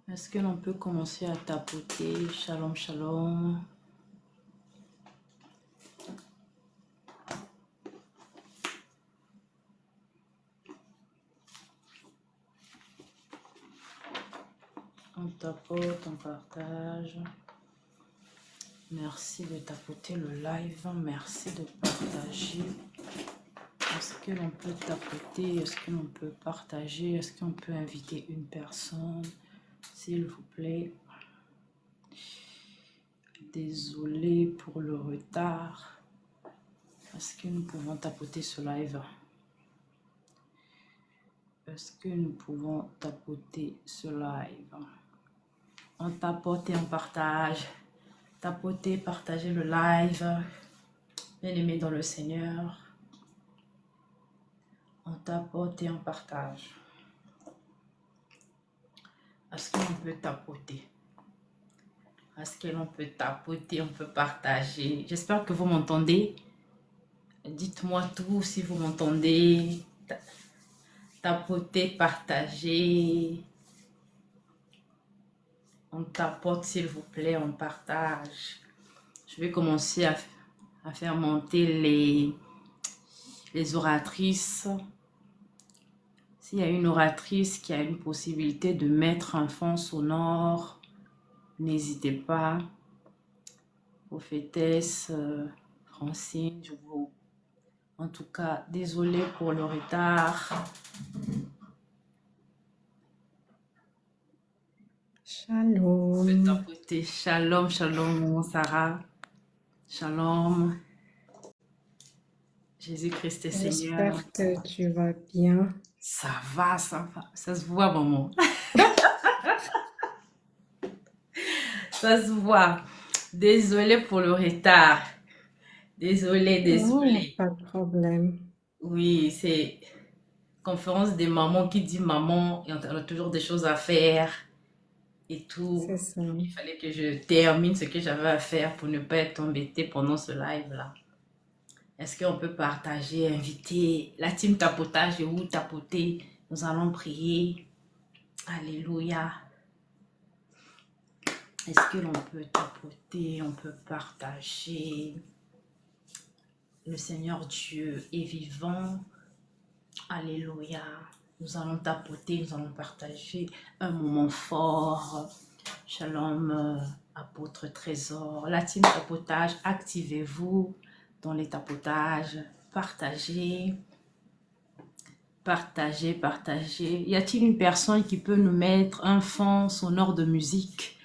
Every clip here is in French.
Est-ce que l'on peut commencer à tapoter? Shalom, shalom. On tapote, on partage. Merci de tapoter le live. Merci de partager. Est-ce que l'on peut tapoter? Est-ce que l'on peut partager? Est-ce qu'on peut inviter une personne? S'il vous plaît. Désolé pour le retard. Est-ce que nous pouvons tapoter ce live? Est-ce que nous pouvons tapoter ce live? On tapote et on partage. Tapotez, partagez le live. Bien-aimés dans le Seigneur. On tapote et on partage. Est-ce que l'on peut tapoter? Est-ce que l'on peut tapoter? On peut partager. J'espère que vous m'entendez. Dites-moi tout si vous m'entendez. Tapotez, partagez. On tapote s'il vous plaît, on partage. Je vais commencer à faire monter les oratrices. S'il y a une oratrice qui a une possibilité de mettre un fond sonore, n'hésitez pas. Prophétesse Francine, je vous... En tout cas, désolé pour le retard. Shalom. Shalom, shalom, Sarah. Shalom. Jésus-Christ est Seigneur. J'espère que tu vas bien. Ça va, ça va. Ça se voit, maman. Ça se voit. Désolée pour le retard. Désolée. Pas de problème. Oui, c'est conférence des mamans qui dit maman et on a toujours des choses à faire et tout. C'est ça. Il fallait que je termine ce que j'avais à faire pour ne pas être embêtée pendant ce live-là. Est-ce qu'on peut partager, inviter la team tapotage et où tapoter? Nous allons prier. Alléluia. Est-ce que l'on peut tapoter, on peut partager? Le Seigneur Dieu est vivant. Alléluia. Nous allons tapoter, nous allons partager un moment fort. Shalom, apôtre Trésor. La team tapotage, activez-vous dans les tapotages. Partagez. Partagez. Y a-t-il une personne qui peut nous mettre un fond sonore de musique?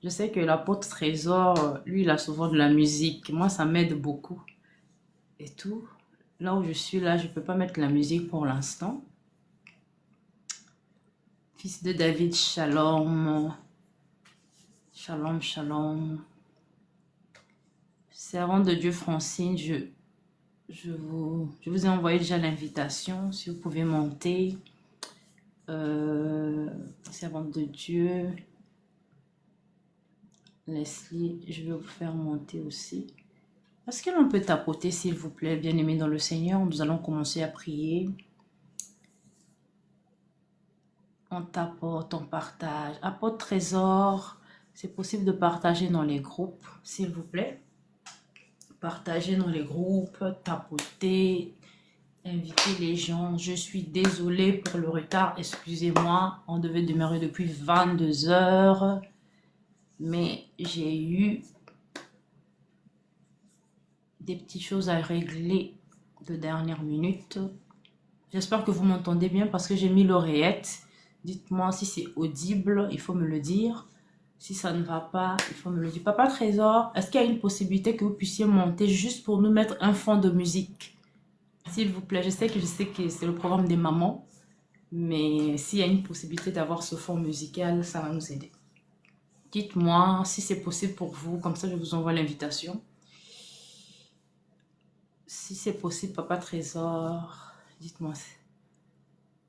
Je sais que l'apôtre Trésor, lui, il a souvent de la musique. Moi, ça m'aide beaucoup. Et tout. Là où je suis, là, je ne peux pas mettre la musique pour l'instant. Fils de David, shalom. Shalom, shalom. Servante de Dieu Francine, je vous ai envoyé déjà l'invitation. Si vous pouvez monter. Servante de Dieu. Leslie, je vais vous faire monter aussi. Est-ce que l'on peut tapoter, s'il vous plaît, bien-aimés dans le Seigneur? Nous allons commencer à prier. On tapote, on partage. Apôtre Trésor, c'est possible de partager dans les groupes, s'il vous plaît. Partagez dans les groupes, tapoter, inviter les gens. Je suis désolée pour le retard, excusez-moi. On devait demeurer depuis 22 heures. Mais j'ai eu des petites choses à régler de dernière minute. J'espère que vous m'entendez bien parce que j'ai mis l'oreillette. Dites-moi si c'est audible, il faut me le dire. Si ça ne va pas, il faut me le dire. Papa Trésor, est-ce qu'il y a une possibilité que vous puissiez monter juste pour nous mettre un fond de musique? S'il vous plaît, je sais que c'est le programme des mamans. Mais s'il y a une possibilité d'avoir ce fond musical, ça va nous aider. Dites-moi si c'est possible pour vous, comme ça je vous envoie l'invitation. Si c'est possible, Papa Trésor, dites-moi.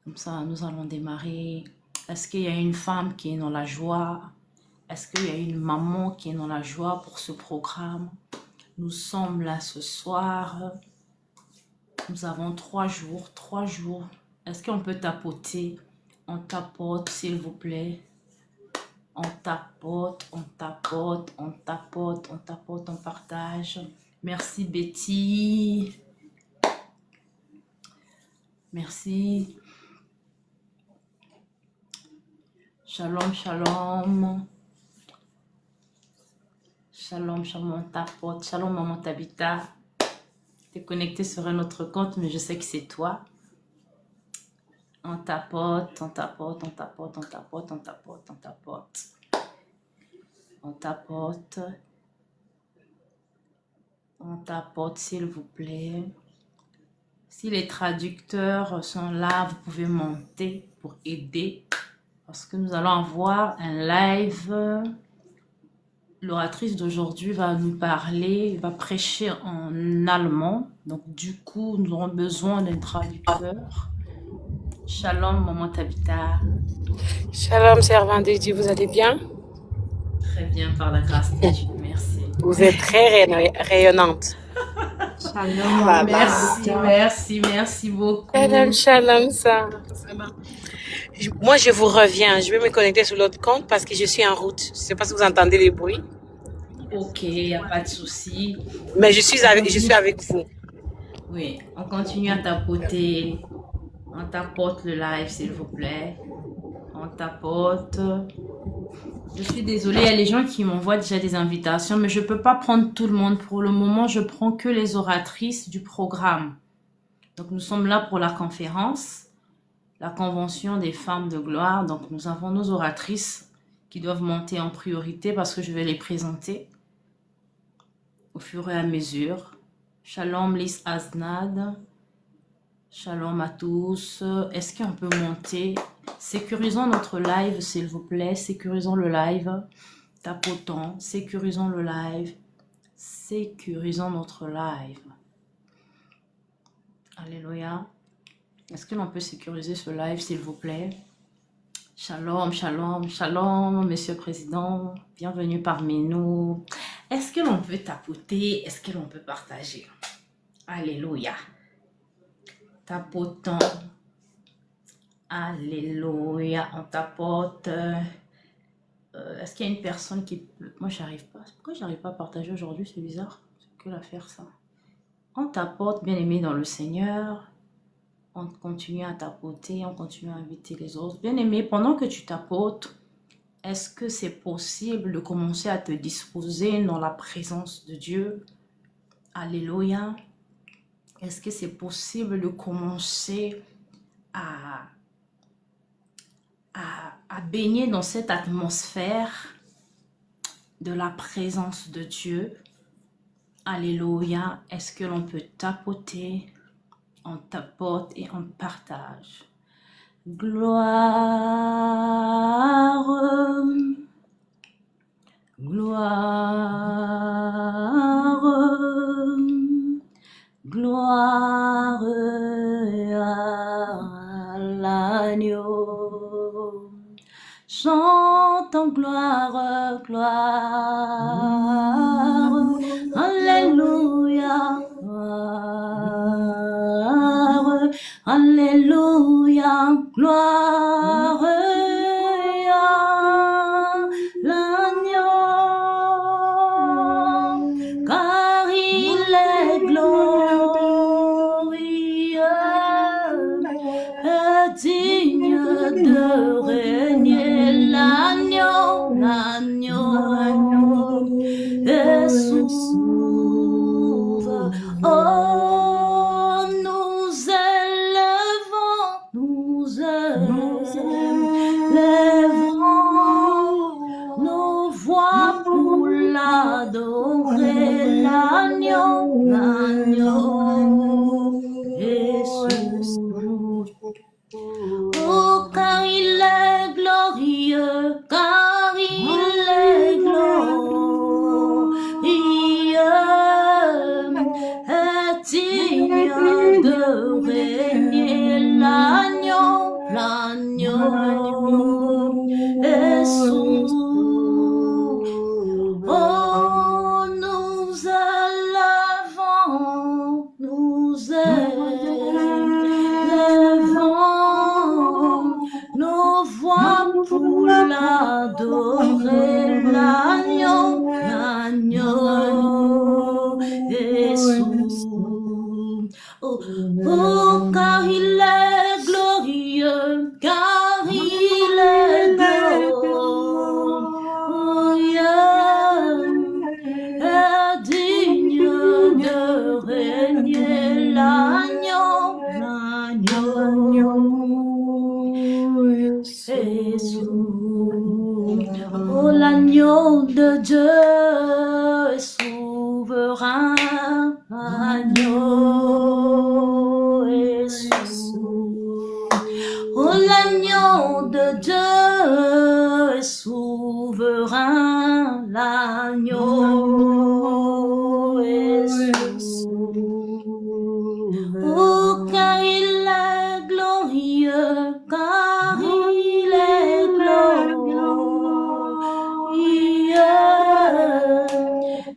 Comme ça, nous allons démarrer. Est-ce qu'il y a une femme qui est dans la joie? Est-ce qu'il y a une maman qui est dans la joie pour ce programme? Nous sommes là ce soir. Nous avons 3 jours, 3 jours. Est-ce qu'on peut tapoter? On tapote, s'il vous plaît. On tapote, on tapote, on tapote, on tapote, on partage. Merci Betty. Merci. Shalom, shalom. Shalom, shalom, on tapote. Shalom, maman Tabitha. T'es connecté sur un autre compte, mais je sais que c'est toi. On tapote, on tapote, on tapote, on tapote, on tapote, on tapote. On tapote. On tapote, s'il vous plaît. Si les traducteurs sont là, vous pouvez monter pour aider. Parce que nous allons avoir un live. L'oratrice d'aujourd'hui va nous parler, va prêcher en allemand. Donc, du coup, nous aurons besoin d'un traducteur. Shalom, maman Tabitha. Shalom, servante de Dieu, vous allez bien? Très bien, par la grâce de Dieu. Merci. Vous êtes très rayonnante. Shalom. Merci beaucoup. Shalom, ça. Moi, je vous reviens. Je vais me connecter sur l'autre compte parce que je suis en route. Je ne sais pas si vous entendez les bruits. Ok, il n'y a pas de souci. Mais je suis avec vous. Oui, on continue à tapoter. On tapote le live, s'il vous plaît. On tapote. Je suis désolée, il y a les gens qui m'envoient déjà des invitations, mais je ne peux pas prendre tout le monde. Pour le moment, je prends que les oratrices du programme. Donc, nous sommes là pour la conférence, la convention des femmes de gloire. Donc, nous avons nos oratrices qui doivent monter en priorité parce que je vais les présenter au fur et à mesure. Shalom, Lys Aznad. Shalom à tous. Est-ce qu'on peut monter? Sécurisons notre live, s'il vous plaît. Sécurisons le live. Tapotons. Sécurisons le live. Sécurisons notre live. Alléluia. Est-ce que l'on peut sécuriser ce live, s'il vous plaît? Shalom, shalom, shalom, Monsieur le Président. Bienvenue parmi nous. Est-ce que l'on peut tapoter? Est-ce que l'on peut partager? Alléluia. Tapotons. Alléluia. On tapote. Est-ce qu'il y a une personne qui peut... Moi, j'arrive pas. Pourquoi j'arrive pas à partager aujourd'hui? C'est bizarre. C'est que l'affaire, ça. On tapote, bien aimé dans le Seigneur. On continue à tapoter. On continue à inviter les autres. Bien aimé, pendant que tu tapotes, est-ce que c'est possible de commencer à te disposer dans la présence de Dieu? Alléluia. Est-ce que c'est possible de commencer à baigner dans cette atmosphère de la présence de Dieu? Alléluia. Est-ce que l'on peut tapoter? On tapote et on partage. Gloire, gloire, gloire à l'agneau. Chantons gloire, gloire, alléluia, gloire, alléluia, gloire à l'agneau, car il est glorieux et digne de régner. L'agneau est sauve. Oh, nous élevons nos voix pour l'adorer. L'agneau est sauve. Oh, car il est glorieux, car il est glorieux, est digne de régner. L'agneau est sauve. Oh, nous élevons nos voix pour l'adorer, l'agneau, l'agneau est sous. Oh, oh, car il est glorieux, car il est glorieux, est digne de régner, l'agneau, l'agneau est sous. Oh, l'agneau de Dieu est souverain, l'agneau est sous. Oh, l'agneau de Dieu est souverain, l'agneau est sous. Oh, car il est glorieux, car il est glorieux,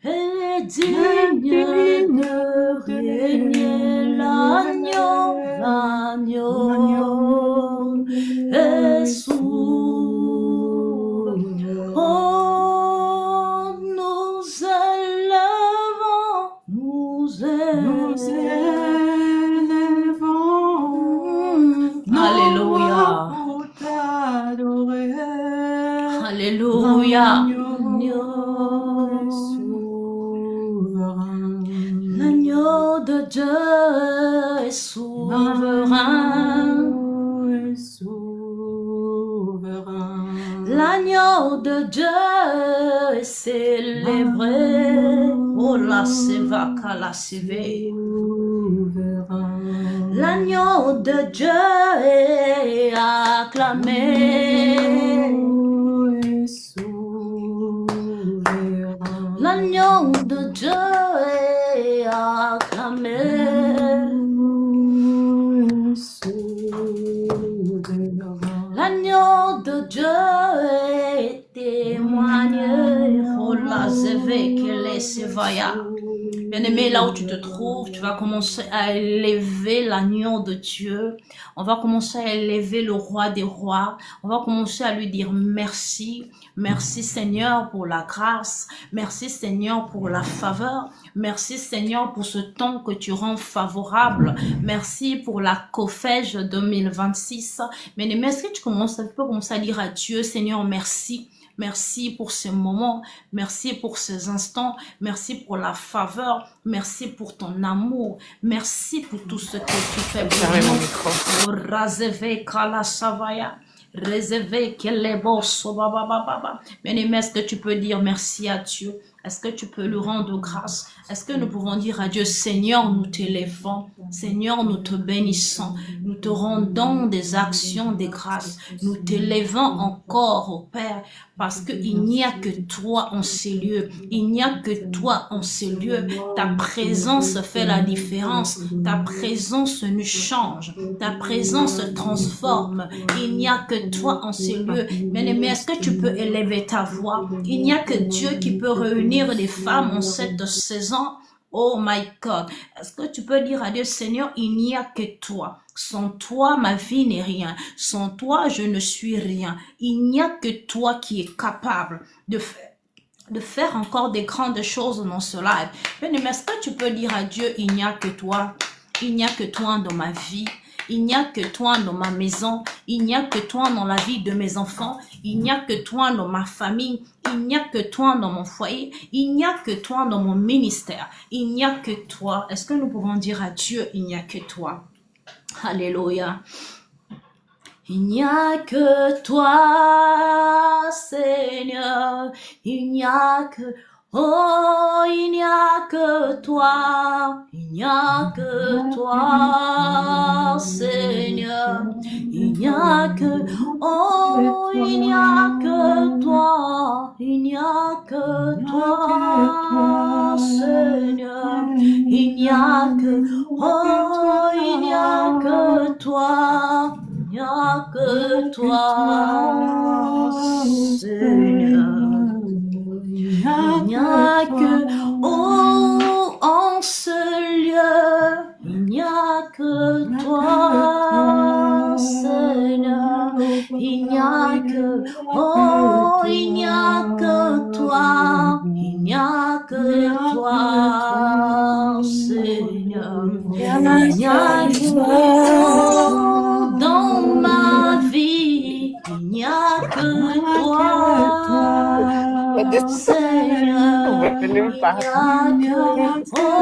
et digne de régner, l'agneau, l'agneau est sous. Oh, nous élevons, Alléluia. Alléluia. L'agneau de Dieu est souverain. L'agneau de Dieu est célébré. Oh la seva kala seve. L'agneau de Dieu est acclamé. L'agneau de Dieu est acclamé. L'agneau de Dieu est témoigné. Oh la zeve kele sevaya. Bien-aimé, là où tu te trouves, tu vas commencer à élever l'agneau de Dieu. On va commencer à élever le roi des rois. On va commencer à lui dire merci. Merci Seigneur pour la grâce. Merci Seigneur pour la faveur. Merci Seigneur pour ce temps que tu rends favorable. Merci pour la COFEJ 2026. Bien-aimé, est-ce que tu peux commencer à dire à Dieu, Seigneur, merci. Merci pour ces moments, merci pour ces instants, merci pour la faveur, merci pour ton amour, merci pour tout ce que tu fais pour nous. Razeve kala savaya, réservé qu'elle est bosse. Bien-aimé, est-ce que tu peux dire merci à Dieu? Est-ce que tu peux lui rendre grâce? Est-ce que nous pouvons dire à Dieu, Seigneur, nous t'élevons, Seigneur, nous te bénissons, nous te rendons des actions de grâce, nous t'élevons encore au Père, parce qu'il n'y a que toi en ces lieux, il n'y a que toi en ces lieux, ta présence fait la différence, ta présence nous change, ta présence transforme, il n'y a que toi en ces lieux. Bien-aimé, est-ce que tu peux élever ta voix? Il n'y a que Dieu qui peut réunir des femmes en cette saison. Oh my God, est-ce que tu peux dire à Dieu, Seigneur, il n'y a que toi. Sans toi, ma vie n'est rien. Sans toi, je ne suis rien. Il n'y a que toi qui es capable de faire encore des grandes choses dans ce live. Mais est-ce que tu peux dire à Dieu, il n'y a que toi. Il n'y a que toi dans ma vie. Il n'y a que toi dans ma maison. Il n'y a que toi dans la vie de mes enfants. Il n'y a que toi dans ma famille. Il n'y a que toi dans mon foyer. Il n'y a que toi dans mon ministère. Il n'y a que toi. Est-ce que nous pouvons dire à Dieu, il n'y a que toi? Alléluia. Il n'y a que toi, Seigneur. Il n'y a que... Oh, il n'y a que toi, il n'y a que toi, Seigneur. Il n'y a que, oh, il n'y a que toi, il n'y a que toi, Seigneur. Il n'y a que, oh, il n'y a que toi, il n'y a que toi, Seigneur. Il n'y a que, oh, en ce lieu, il n'y a que toi, Seigneur. Il n'y a que, oh, il n'y a que toi, il n'y a que toi, Seigneur. Il n'y a que toi dans ma vie, il n'y a que toi, Seigneur. Il n'y a que,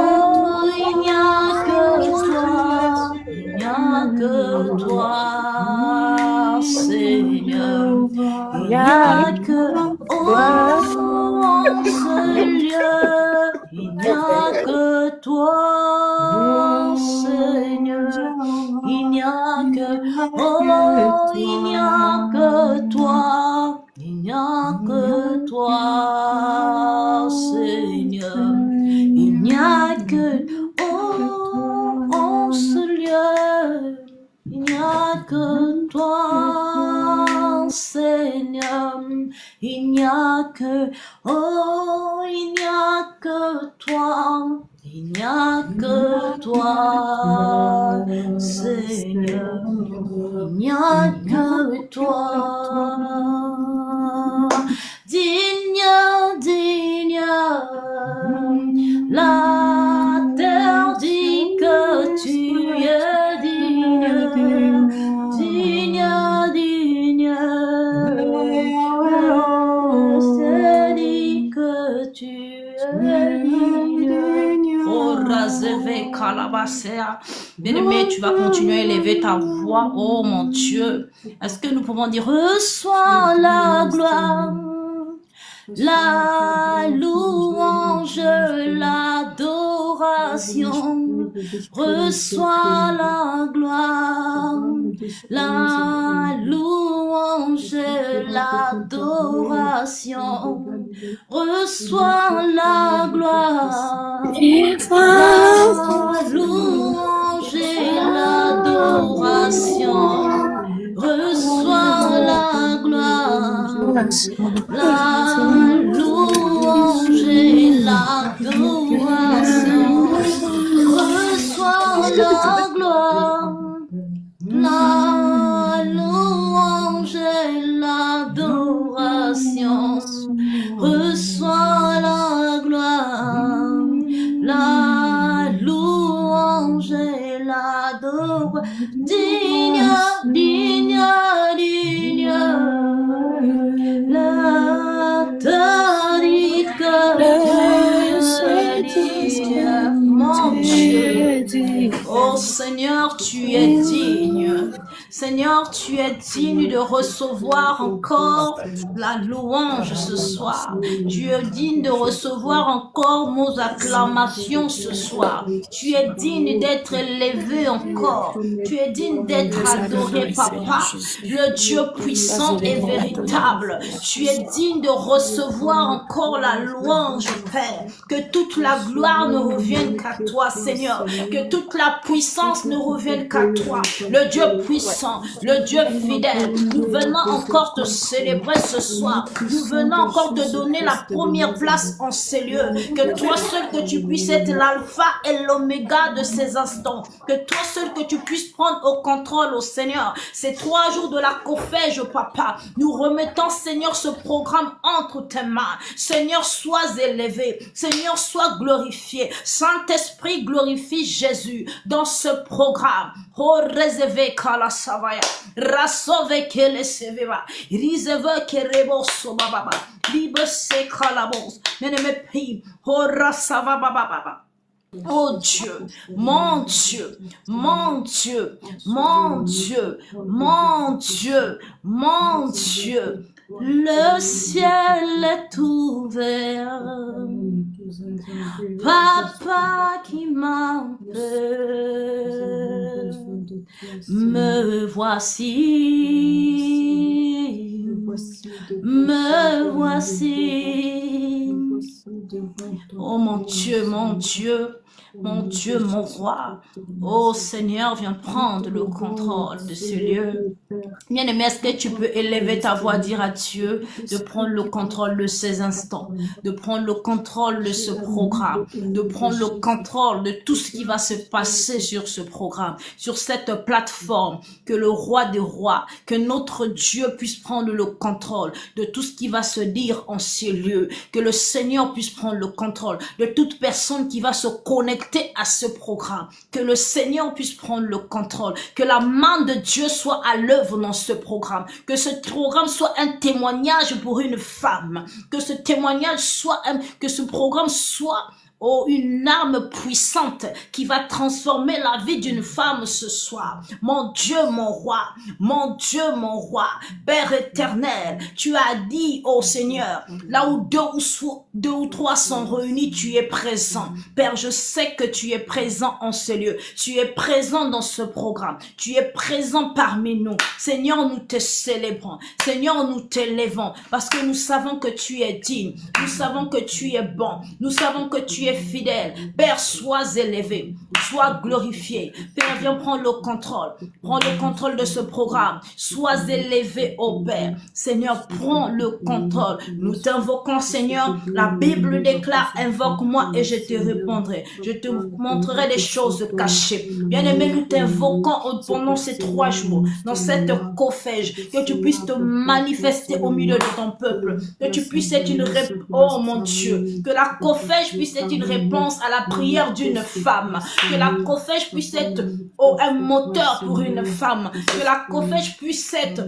oh, il n'y a que toi, il n'y a que toi, Seigneur. Il n'y a que, oh, en ce lieu, il n'y a que toi, Seigneur. Il n'y a que, oh, il n'y a que toi, il n'y a que toi, Seigneur. Il n'y a que, oh, en ce lieu, il n'y a que toi, Seigneur. Il n'y a que, oh, il n'y a que toi. Il n'y a que toi, Seigneur. Il n'y a que toi. Digne, digne, la terre dit que tu es digne, digne, digne, c'est dit que tu es digne. Oh, Razeve Kalabasea. Bien-aimé, tu vas continuer à élever ta voix. Oh mon Dieu. Est-ce que nous pouvons dire, reçois la gloire, la louange, l'adoration, reçois la gloire, la louange, l'adoration, reçois la gloire, la louange et l'adoration, reçois la gloire, la louange et l'adoration, reçois la gloire, la louange et l'adoration, reçois la gloire, la louange et l'adoration, digne, digne, digne, la tarique, mon Dieu. Oh Seigneur, tu es digne. Seigneur, tu es digne de recevoir encore la louange ce soir. Tu es digne de recevoir encore nos acclamations ce soir. Tu es digne d'être élevé encore. Tu es digne d'être adoré, Papa, le Dieu puissant et véritable. Tu es digne de recevoir encore la louange, Père. Que toute la gloire ne revienne qu'à toi, Seigneur. Que toute la puissance ne revienne qu'à toi, le Dieu puissant, le Dieu fidèle. Nous venons encore te célébrer ce soir. Nous venons encore te donner la première place en ces lieux. Que toi seul que tu puisses être l'alpha et l'oméga de ces instants. Que toi seul que tu puisses prendre au contrôle, au Seigneur. Ces 3 jours de la Cofège, Papa. Nous remettons, Seigneur, ce programme entre tes mains. Seigneur, sois élevé. Seigneur, sois glorifié. Saint-Esprit, glorifie Jésus dans ce programme. Oh, réservé kala savaya, rasove kele seveva, riseve kerebo sobaba, libre se kalabos, neneme pi, oh rasava baba. Oh Dieu, mon Dieu, mon Dieu, mon Dieu, mon Dieu, mon Dieu, le ciel est ouvert. Papa qui m'appelle, me voici, me voici. Oh mon Dieu, Mon Dieu, mon roi. Oh Seigneur, viens prendre le contrôle de ce lieu. Bien-aimé, est-ce que tu peux élever ta voix, dire à Dieu de prendre le contrôle de ces instants, de prendre le contrôle de ce programme, de prendre le contrôle de tout ce qui va se passer sur ce programme, sur cette plateforme, que le roi des rois, que notre Dieu puisse prendre le contrôle de tout ce qui va se dire en ces lieux, que le Seigneur puisse prendre le contrôle de toute personne qui va se connecter à ce programme, que le Seigneur puisse prendre le contrôle, que la main de Dieu soit à l'œuvre dans ce programme, que ce programme soit un témoignage pour une femme, que ce témoignage soit que ce programme soit une arme puissante qui va transformer la vie d'une femme ce soir. Mon Dieu, mon roi, mon Dieu, mon roi, Père éternel, tu as dit, oh Seigneur, là où deux ou trois sont réunis, tu es présent. Père, je sais que tu es présent en ce lieu. Tu es présent dans ce programme. Tu es présent parmi nous. Seigneur, nous te célébrons. Seigneur, nous t'élèvons parce que nous savons que tu es digne. Nous savons que tu es bon. Nous savons que tu es fidèle. Père, sois élevé, sois glorifié. Père, viens prendre le contrôle. Prends le contrôle de ce programme. Sois élevé, ô Père. Seigneur, prends le contrôle. Nous t'invoquons, Seigneur. La Bible déclare, invoque-moi et je te répondrai. Je te montrerai des choses cachées. Bien-aimé, nous t'invoquons pendant ces 3 jours, dans cette coffège, que tu puisses te manifester au milieu de ton peuple. Que tu puisses être une réponse, oh mon Dieu, que la coffège puisse être une réponse à la prière d'une femme, que la coffège puisse être un moteur pour une femme, que la coffège puisse être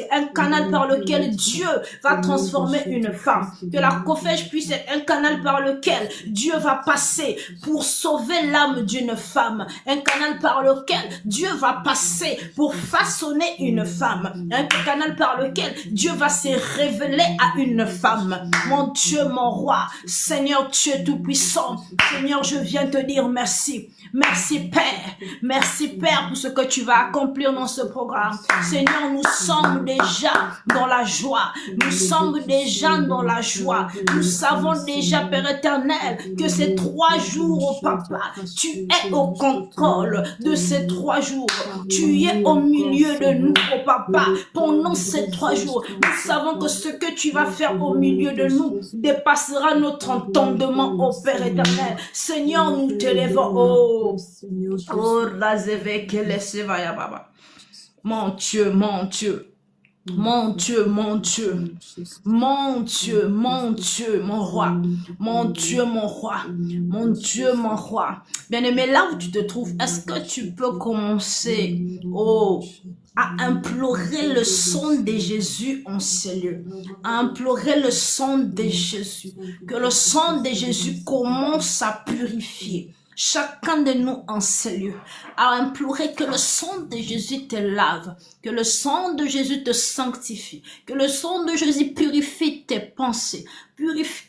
un canal par lequel Dieu va transformer une femme, que la coffège puisse être un canal par lequel Dieu va passer pour sauver l'âme d'une femme, un canal par lequel Dieu va passer pour façonner une femme, un canal par lequel Dieu va se révéler à une femme. Mon Dieu, mon roi, Seigneur Dieu Tout-Puissant, Seigneur, je viens te dire merci. Merci Père pour ce que tu vas accomplir dans ce programme. Seigneur, nous sommes déjà dans la joie. Nous sommes déjà dans la joie. Nous savons déjà, Père éternel, que ces 3 jours, oh Papa, tu es au contrôle de ces 3 jours. Tu es au milieu de nous, oh Papa, pendant ces 3 jours. Nous savons que ce que tu vas faire au milieu de nous dépassera notre entendement, oh Père éternel. Seigneur, nous t'élèvons, mon Dieu, mon Dieu. Mon Dieu, mon Dieu, mon Dieu, mon Dieu, mon roi, mon Dieu, mon roi, mon Dieu, mon roi. Bien-aimé, là où tu te trouves, est-ce que tu peux commencer, à implorer le sang de Jésus en ces lieux, à implorer le sang de Jésus, que le sang de Jésus commence à purifier chacun de nous en ces lieux, à implorer que le sang de Jésus te lave, que le sang de Jésus te sanctifie, que le sang de Jésus purifie tes pensées,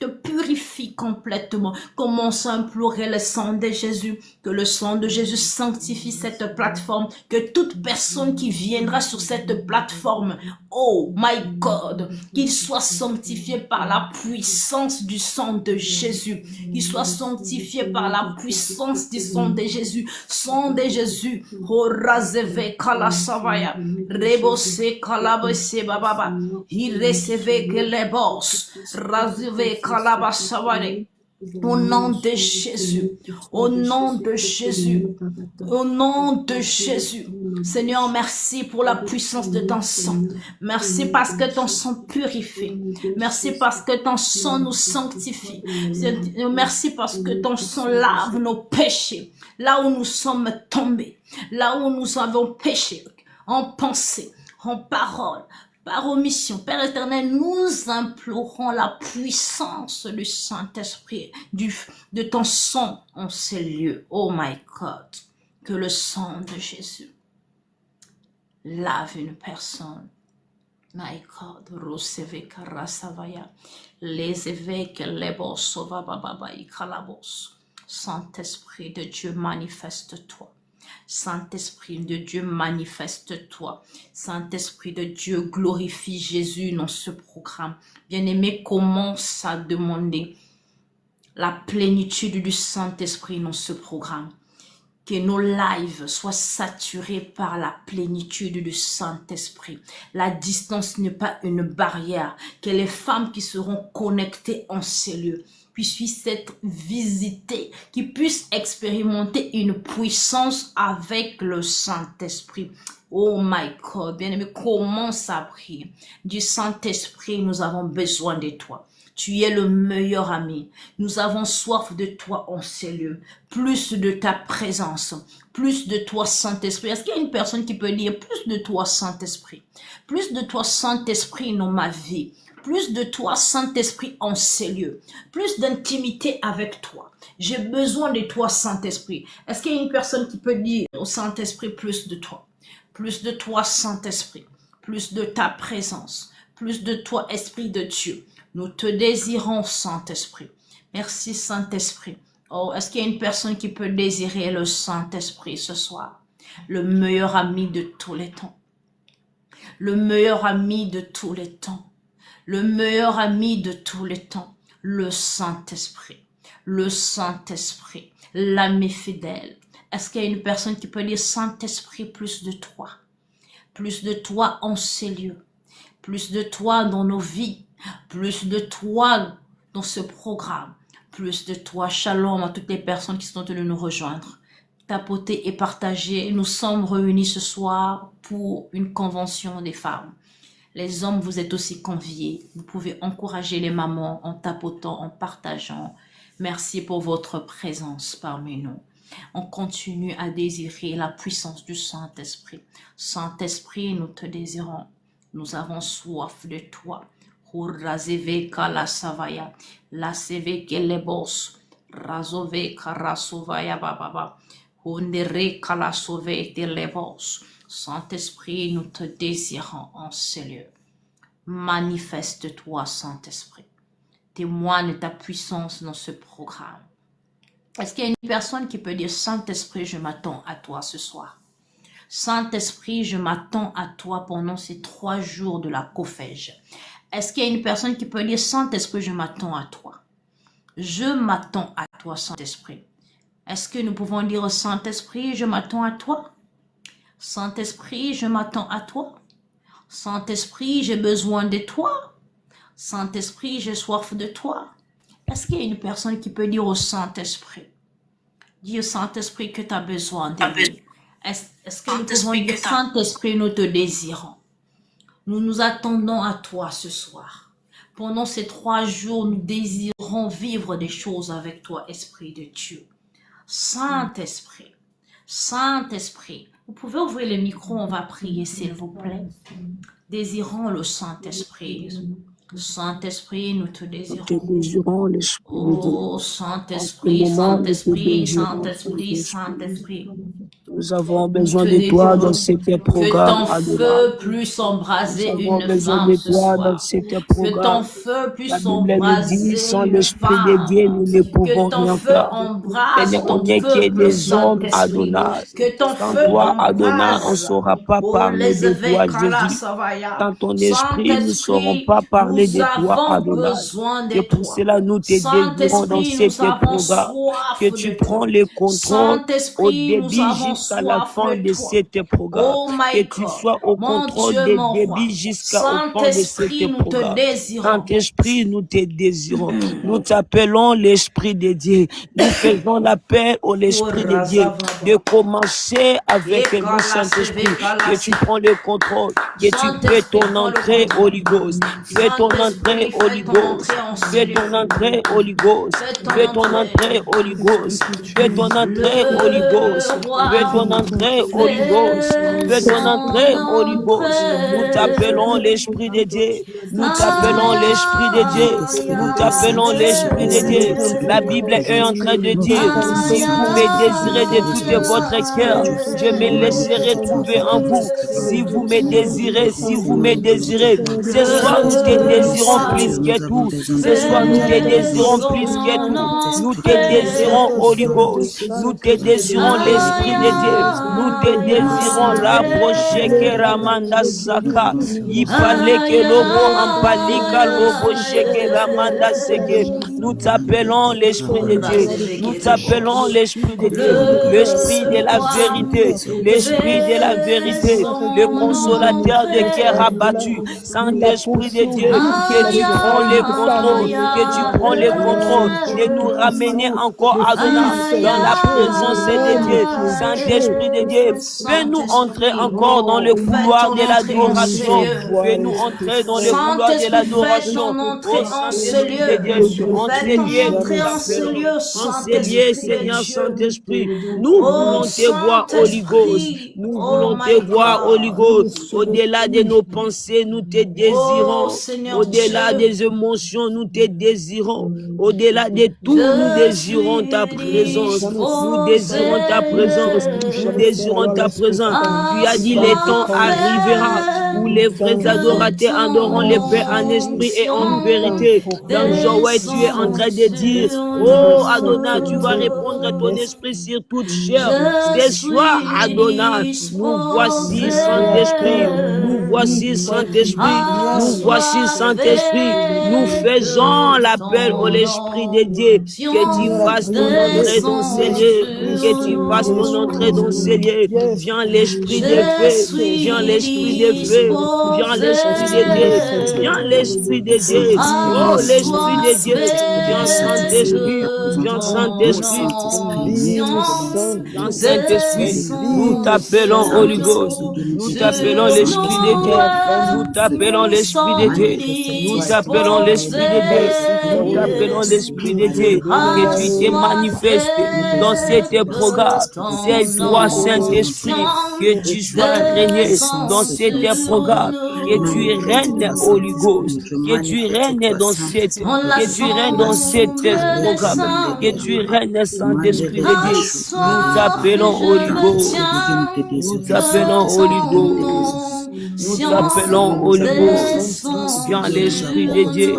te purifie complètement. Commence à implorer le sang de Jésus, que le sang de Jésus sanctifie cette plateforme, que toute personne qui viendra sur cette plateforme, oh my God, qu'il soit sanctifié par la puissance du sang de Jésus, qu'il soit sanctifié par la puissance du sang de Jésus, sang de Jésus, oh razeve kala savaya, rebose kalabose bababa, il recevait que les boss, au nom de Jésus, au nom de Jésus, au nom de Jésus. Seigneur, merci pour la puissance de ton sang. Merci parce que ton sang purifie. Merci parce que ton sang nous sanctifie. Merci parce que ton sang lave nos péchés. Là où nous sommes tombés, là où nous avons péché, en pensée, en parole, par omission. Père éternel, nous implorons la puissance du Saint-Esprit, de ton sang en ces lieux. Oh my God, que le sang de Jésus lave une personne. My God, Roseve Karasavaya, les évêques, les bossova bababa ikalabos. Saint-Esprit de Dieu, manifeste-toi. Saint-Esprit de Dieu, manifeste-toi. Saint-Esprit de Dieu, glorifie Jésus dans ce programme. Bien-aimé, commence à demander la plénitude du Saint-Esprit dans ce programme. Que nos lives soient saturés par la plénitude du Saint-Esprit. La distance n'est pas une barrière. Que les femmes qui seront connectées en ces lieux puissent être visitées, qui puissent expérimenter une puissance avec le Saint-Esprit. Oh my God, bien-aimé, commence à prier. Du Saint-Esprit, nous avons besoin de toi. Tu es le meilleur ami. Nous avons soif de toi en ces lieux. Plus de ta présence. Plus de toi, Saint-Esprit. Est-ce qu'il y a une personne qui peut dire plus de toi, Saint-Esprit? Plus de toi, Saint-Esprit, dans ma vie. Plus de toi, Saint-Esprit, en ces lieux. Plus d'intimité avec toi. J'ai besoin de toi, Saint-Esprit. Est-ce qu'il y a une personne qui peut dire au Saint-Esprit plus de toi? Plus de toi, Saint-Esprit. Plus de ta présence. Plus de toi, Esprit de Dieu. Nous te désirons, Saint-Esprit. Merci, Saint-Esprit. Oh, est-ce qu'il y a une personne qui peut désirer le Saint-Esprit ce soir? Le meilleur ami de tous les temps. Le meilleur ami de tous les temps. Le meilleur ami de tous les temps. Le Saint-Esprit. Le Saint-Esprit. L'ami fidèle. Est-ce qu'il y a une personne qui peut dire Saint-Esprit, plus de toi? Plus de toi en ces lieux. Plus de toi dans nos vies. Plus de toi dans ce programme. Plus de toi. Shalom à toutes les personnes qui sont venues nous rejoindre. Tapoter et partager. Nous sommes réunis ce soir pour une convention des femmes. Les hommes, vous êtes aussi conviés. Vous pouvez encourager les mamans en tapotant, en partageant. Merci pour votre présence parmi nous. On continue à désirer la puissance du Saint-Esprit. Saint-Esprit, nous te désirons. Nous avons soif de toi. Razeve kala savaya, la seve kelebos, razove karasovaya bababa, hundere kala sove telebos. Saint-Esprit, nous te désirons en ces lieux. Manifeste-toi, Saint-Esprit. Témoigne ta puissance dans ce programme. Est-ce qu'il y a une personne qui peut dire Saint-Esprit, je m'attends à toi ce soir? Saint-Esprit, je m'attends à toi pendant ces 3 jours de la COFEJ. Est-ce qu'il y a une personne qui peut dire Saint-Esprit, je m'attends à toi? Je m'attends à toi, Saint-Esprit. Est-ce que nous pouvons dire Saint-Esprit, je m'attends à toi? Saint-Esprit, je m'attends à toi. Saint-Esprit, j'ai besoin de toi. Saint-Esprit, j'ai soif de toi. Est-ce qu'il y a une personne qui peut dire au Saint-Esprit? Dis au Saint-Esprit que tu as besoin de lui. Est-ce que nous pouvons dire Saint-Esprit, nous te désirons? Nous nous attendons à toi ce soir. Pendant ces 3 jours, nous désirons vivre des choses avec toi, Esprit de Dieu. Saint-Esprit, Saint-Esprit, vous pouvez ouvrir le micro, on va prier s'il vous plaît. Désirons le Saint-Esprit. Saint-Esprit, nous te désirons. Nous te désirons l'Esprit de Dieu. Oh, Saint-Esprit, Saint-Esprit, Saint-Esprit, Saint-Esprit. Nous avons besoin de toi dans cet programme. Que ton feu puisse embraser une femme ce soir. Que ton feu puisse embraser sans une l'Esprit femme. de Dieu, nous ne pouvons Que ton rien feu faire. embrasse ton Qu'il y ait peuple, des hommes, Saint-Esprit. Adonai. Que ton Sans feu toi, Adonai, on ne embrasse. saura pas Oh, parler les de toi, évêques à la Jésus. Savaya. Dans ton esprit, nous ne saurons Saint-Esprit, pas parler de nous toi, avons Adonai. besoin de Et pour toi. cela, nous te désirons dans Saint-Esprit, cet nous avons programme. soif Que tu de prends toi. le contrôle au Saint-Esprit, nous début avons jusqu'à la soif fin de de toi. cet programme. Oh Que my tu God, sois au mon contrôle Dieu, des mon roi. débuts jusqu'à au fin de Saint-Esprit, cet nous te programme. désirons. Saint-Esprit, nous te désirons. Nous t'appelons l'Esprit de Dieu. Nous faisons l'appel au l'Esprit de Dieu de commencer avec nous, Saint-Esprit. Que tu prends le contrôle. Que tu fais ton entrée, Holy Ghost. Fais ton entrée, Holy Ghost. Fais ton entrée, Holy Ghost. Fais ton entrée, Holy Ghost. Fais ton entrée, Holy Ghost. Fais ton entrée, Holy Ghost. Fais ton entrée, Holy Ghost. Nous t'appelons l'Esprit de Dieu. Nous t'appelons l'Esprit de Dieu. Nous t'appelons l'Esprit de Dieu. La Bible est en train de dire, si vous me désirez de tout votre cœur, je me laisserai trouver en vous. Si vous me désirez, si vous me désirez, ce soir nous te désirons plus que tout. Ce soir nous te désirons plus que tout. Nous te désirons, Holy Ghost. Nous te désirons l'Esprit de Nous te désirons la prochaine Ramanda Saka. Ipaleke lobo ampalika lobo sheke Ramanda Seke. Nous t'appelons l'Esprit de Dieu. Nous t'appelons l'Esprit de Dieu. L'Esprit de la vérité. L'Esprit de la vérité. Le consolateur de cœur abattu. Saint-Esprit de Dieu, que tu prends les contrôles. Que tu prends les contrôles. De nous ramener encore à dans la présence de Dieu. Saint-Esprit de Dieu, fais-nous entrer encore dans le couloir de l'adoration. Fais-nous entrer dans le couloir de l'adoration. Oh Saint-Esprit de Dieu, enseigner, Seigneur Saint-Esprit. Nous voulons te voir, Holy Ghost. Nous voulons te voir, Holy Ghost. Au-delà de nos pensées, nous te désirons. Au-delà des émotions, nous te désirons. Au-delà de tout, nous désirons ta présence. Nous désirons ta présence. Nous désirons ta présence. Tu as dit, les temps arrivera où les vrais adorateurs adoreront les Pères en esprit et en vérité. Dans Joël, tu es en train de dire, oh Adonai, tu vas répondre à ton esprit sur toute chair. Ce soir, Adonai, nous voici Saint-Esprit. Nous voici Saint-Esprit. Nous voici Saint-Esprit. Nous faisons l'appel au l'Esprit de Dieu. Que tu fasses ton entrée dans ces lieux. Que tu fasses ton entrée dans ces lieux. Viens l'Esprit de paix. Viens l'Esprit de paix. Viens l'Esprit de Dieu. Viens l'Esprit de Dieu. Oh, l'Esprit de Dieu. Viens Saint-Esprit. Viens Saint-Esprit. Viens Saint-Esprit. Nous t'appelons Holy Ghost. Nous t'appelons l'Esprit de Dieu. Nous t'appelons l'Esprit de Dieu. Nous t'appelons l'Esprit de Dieu. Nous t'appelons l'Esprit de Dieu. Que tu te manifestes dans cet programme. C'est toi, Saint-Esprit, que tu sois régné dans cet programme. Que tu règnes, Holy Ghost. Que tu règnes dans cette, que tu règnes dans cet programme. Que tu règnes, Saint-Esprit de Dieu. Nous t'appelons Holy Ghost. Nous t'appelons Holy Ghost. Nous t'appelons Holy Ghost. Viens l'Esprit de Dieu.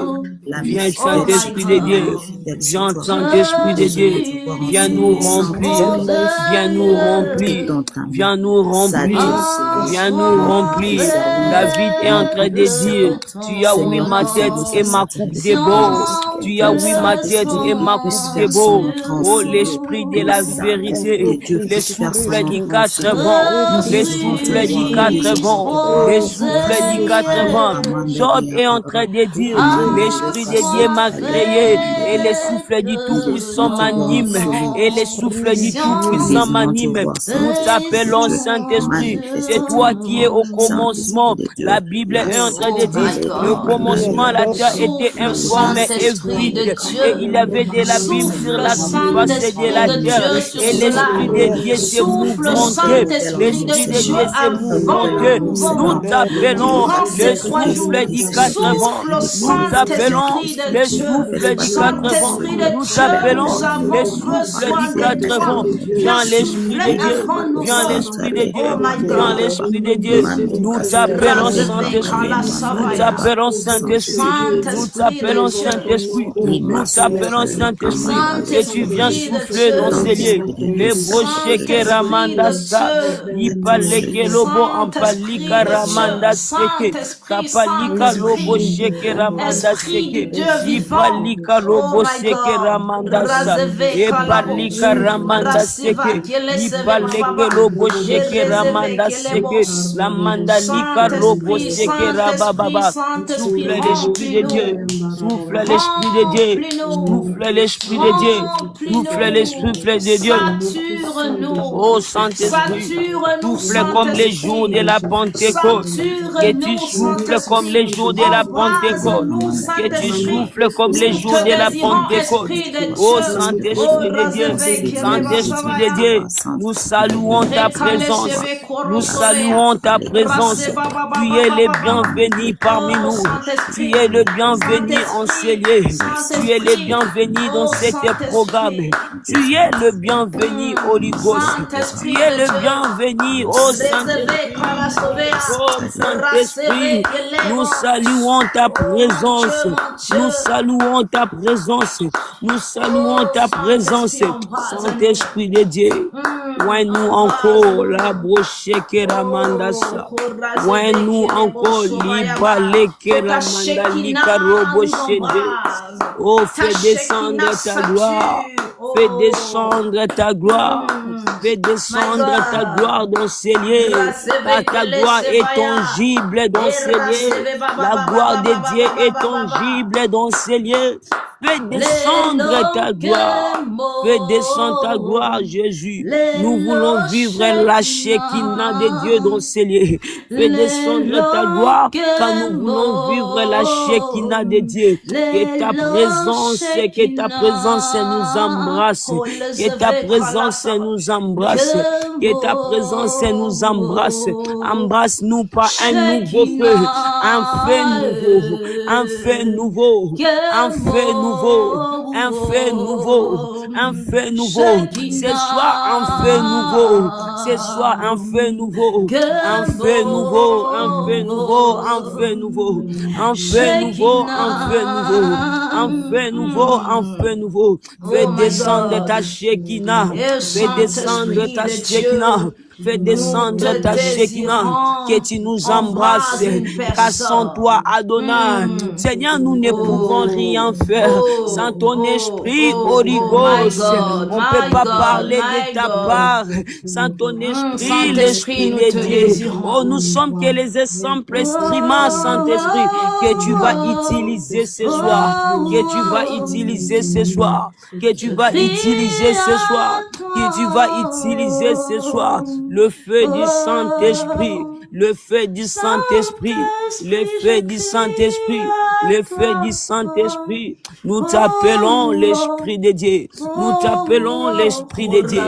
Viens Saint-Esprit de Dieu. Viens Saint-Esprit de Dieu. Viens nous remplir. Viens nous remplir. Viens nous remplir. Viens nous remplir. David est en train de dire, tu as oui ma tête et ma coupe déborde. Tu as oui ma tête et ma coupe déborde. Oh l'Esprit de la vérité. Les souffles du 4 vents. Les souffles du 4 vents. Les souffles du 4 vents. Job est en train de dire, l'Esprit de Dieu m'a créé et les souffles du Tout-Puissant m'animent et les souffles du Tout-Puissant m'animent. Nous t'appelons Saint-Esprit. C'est toi qui es au commencement. La Bible est en train de dire, le commencement, la terre était informe et vide et il y avait de l'abîme sur la surface de la terre et l'Esprit de Dieu s'est mouvementé. L'Esprit de Dieu s'est mouvementé. Nous t'appelons le souffle du 4 vents. Nous t'appelons le souffle du 4 vents. Nous t'appelons le souffle du 4 vents. Viens l'Esprit de Dieu. Viens l'Esprit de Dieu. Viens l'Esprit de Dieu. Nous t'appelons Saint-Esprit. Nous t'appelons Saint-Esprit. Nous t'appelons Saint-Esprit. Nous t'appelons Saint-Esprit. Que tu viens souffler dans ces lieux. Les brochés que Ramanda sa. Ipaleke lobo ampalika Ramanda seke. Kapalika lobo sheke Ramanda seke. Ipalika lobo seke Ramanda sa. Epalika Ramanda seke. Ipaleke lobo sheke Ramanda seke. La mandalika lobo seke Rabababa. Souffle l'Esprit de Dieu. Souffle l'Esprit de Dieu. Souffle l'Esprit de Dieu. Souffle l'Esprit de Dieu. Oh Saint-Esprit, souffle comme les jours de la Pentecôte. Que tu souffles comme les jours de la Pentecôte. Que tu souffles comme les jours de la Pentecôte. Oh Saint-Esprit de Dieu. Saint-Esprit de Dieu, nous saluons ta présence. Nous saluons ta présence. Tu es le bienvenu parmi nous. Tu es le bienvenu enseigné. Tu es le bienvenu dans cet programme. Tu es le bienvenu, Holy Ghost. Tu es le bienvenu, oh Saint-Esprit. Oh Saint-Esprit, nous saluons ta présence. Nous saluons ta présence. Nous saluons ta présence. Saint-Esprit de Dieu. Ouais, nous encore la broche que la mandasa. Ouais, nous encore liba leke la mandalika robo shende. Oh, fais descendre ta gloire. Fais descendre ta gloire. Fais descendre ta gloire dans ces lieux. Ta gloire est tangible dans ces lieux. La gloire de Dieu est tangible dans ces lieux. Fais descendre ta gloire. Fais descendre ta gloire, Jésus. Nous voulons vivre la Shekinah de Dieu dans ces lieux. Fais descendre ta gloire, car nous voulons vivre la Shekinah de Dieu. Que ta présence nous embrasse. Que ta présence nous embrasse. Que ta présence nous embrasse. Embrasse-nous par un nouveau feu. Un feu nouveau. Un feu nouveau. Un feu nouveau. Un feu nouveau. Un feu nouveau. Ce soir, un feu nouveau. Ce soir, un feu nouveau. Un feu nouveau. Un feu nouveau. Un feu nouveau. Un feu nouveau. Un feu nouveau. Un feu nouveau. Un feu nouveau. Fais descendre ta Shekinah. Fais descendre ta Shekinah. Fais descendre ta Shekinah, que tu nous embrasses, car sans toi, Adonai, Seigneur, nous ne pouvons rien faire. Sans ton esprit, Holy Ghost, on ne peut pas parler de ta part. Sans ton esprit, l'esprit de Dieu. Oh, nous sommes que les simples instruments, Saint-Esprit, que tu vas utiliser ce soir, que tu vas utiliser ce soir, que tu vas utiliser ce soir, que tu vas utiliser ce soir. Le feu du Saint-Esprit, le feu du Saint-Esprit, le feu du Saint-Esprit, le feu du Saint-Esprit. Nous t'appelons l'Esprit de Dieu. Nous t'appelons l'Esprit de Dieu.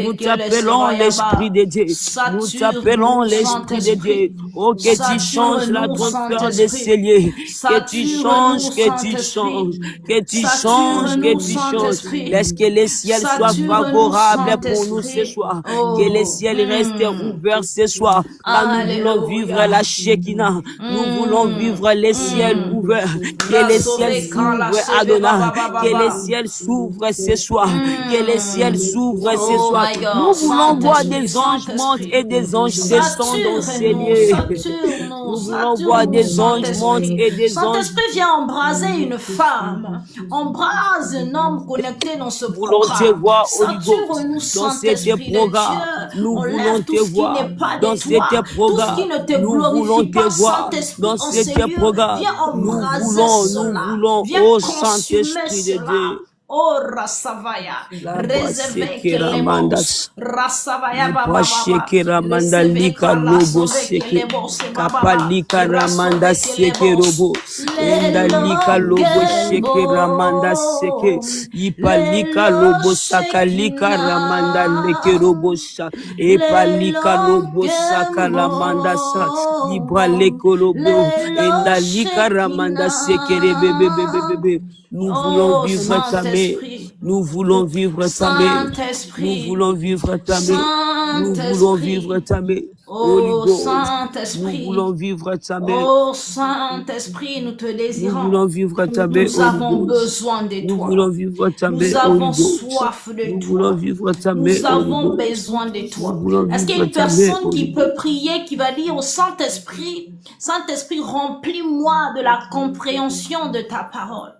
Nous t'appelons l'Esprit de Dieu. Nous t'appelons l'Esprit de Dieu. Oh, que tu changes la grandeur de ces lieux. Que tu changes, que tu changes, que tu changes, que tu changes. Laisse que les ciels soient favorables pour nous ce soir. Que les ciels restent ouverts ce soir. Car nous voulons vivre la Shekinah. Nous voulons vivre les ciels ouverts. Que les ciels s'ouvrent, Adonai. Que les ciels s'ouvrent ce soir. Que les ciels s'ouvrent ce soir. Nous voulons voir des anges monter et des anges descendre dans ces lieux. Nous voulons voir des anges monter et des anges. Saint-Esprit vient embraser une femme. Embrase un homme connecté dans ce programme. Nous voulons te voir, Holy Ghost, dans cet programme. Nous voulons te voir dans cet programme. Nous voulons te voir dans cet programme. Nous voulons, oh Saint-Esprit de Dieu. Oh, Rasavaya, réservé que les mots, Rasavaya, Baba, Ramanda Lika Lobo Seke, Kapalika Ramanda Seke Robo, Enda Lika Lobo Seke Ramanda Seke, Ipalika Lobo Sakalika Ramanda Leke Robo Sa, Epalika Lobo Saka Ramanda Sa, Ibaleko Lobo, Enda Lika Ramanda Seke Bebe. Nous voulons vivre ta main. Nous voulons vivre ta main. Nous voulons vivre ta main. Nous voulons vivre ta main. Oh Saint-Esprit, nous voulons vivre ta main. Oh Saint-Esprit, nous te désirons. Nous voulons vivre ta main. Nous avons besoin de toi. Nous voulons vivre ta main. Nous avons soif de toi. Nous voulons vivre ta main. Nous avons besoin de toi. Est-ce qu'il y a une personne qui peut prier, qui va dire au Saint-Esprit, Saint-Esprit, remplis-moi de la compréhension de ta parole.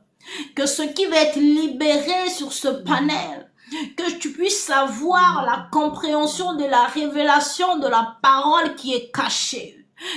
Que ce qui va être libéré sur ce panel, que tu puisses avoir la compréhension de la révélation de la parole qui est cachée.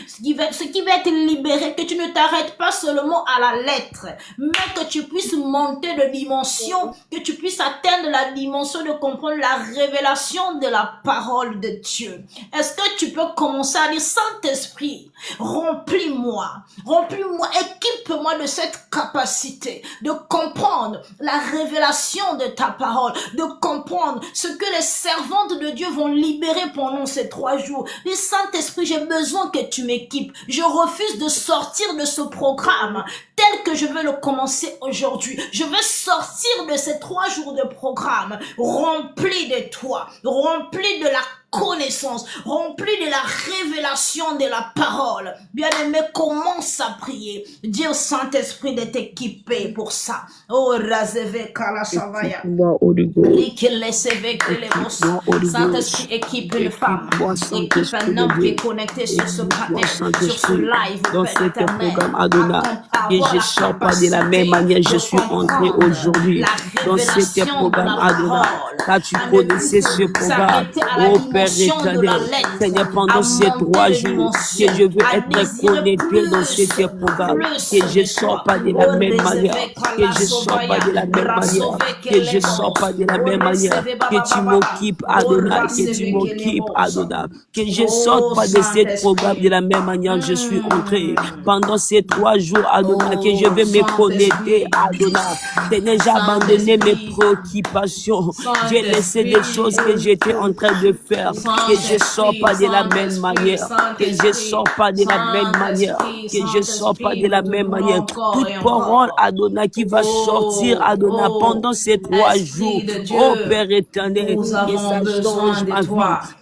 Ce qui va être libéré, que tu ne t'arrêtes pas seulement à la lettre, mais que tu puisses monter de dimension, que tu puisses atteindre la dimension de comprendre la révélation de la parole de Dieu. Est-ce que tu peux commencer à dire, Saint-Esprit, remplis-moi, équipe-moi de cette capacité de comprendre la révélation de ta parole, de comprendre ce que les servantes de Dieu vont libérer pendant ces 3 jours. Dis, Saint-Esprit, j'ai besoin que tu m'équipes. Je refuse de sortir de ce programme tel que je veux le commencer aujourd'hui. Je veux sortir de ces 3 jours de programme rempli de toi, rempli de la connaissance, rempli de la révélation de la parole. Bien-aimé, commence à prier. Dis au Saint-Esprit d'être équipé pour ça. Oh, Razeve Kalasavaya. Équipe-moi, Holy Ghost. Saint-Esprit, équipe une femme, équipe un homme qui est connecté sur ce live, Dans Père ce éternel, programme, Adonai, et je ne sors pas de la même manière, je suis entré aujourd'hui dans ce programme, Adonai, car tu connaissais ce programme, oh Père éternel, Seigneur, pendant ces 3 jours, que je veux être connecté dans ce programme, que je ne sors pas de la même manière, que je ne sors pas de la même manière, que je ne sors pas de la même manière, que tu m'occupes, Adonai, que tu m'occupes, Adonai, que je ne sorte pas de ce programme de la même manière, je suis entré pendant ces 3 jours, Adonai, que je vais me connecter, Adonai. Seigneur, j'ai abandonné mes préoccupations, j'ai laissé des choses que j'étais en train de faire, que je ne sors pas de la même manière, que je ne sors pas de la même manière, que je ne sors pas de la même manière. Toute parole, Adonai, qui va sortir, Adonai, pendant ces 3 jours, oh Père éternel, que ça change ma vie,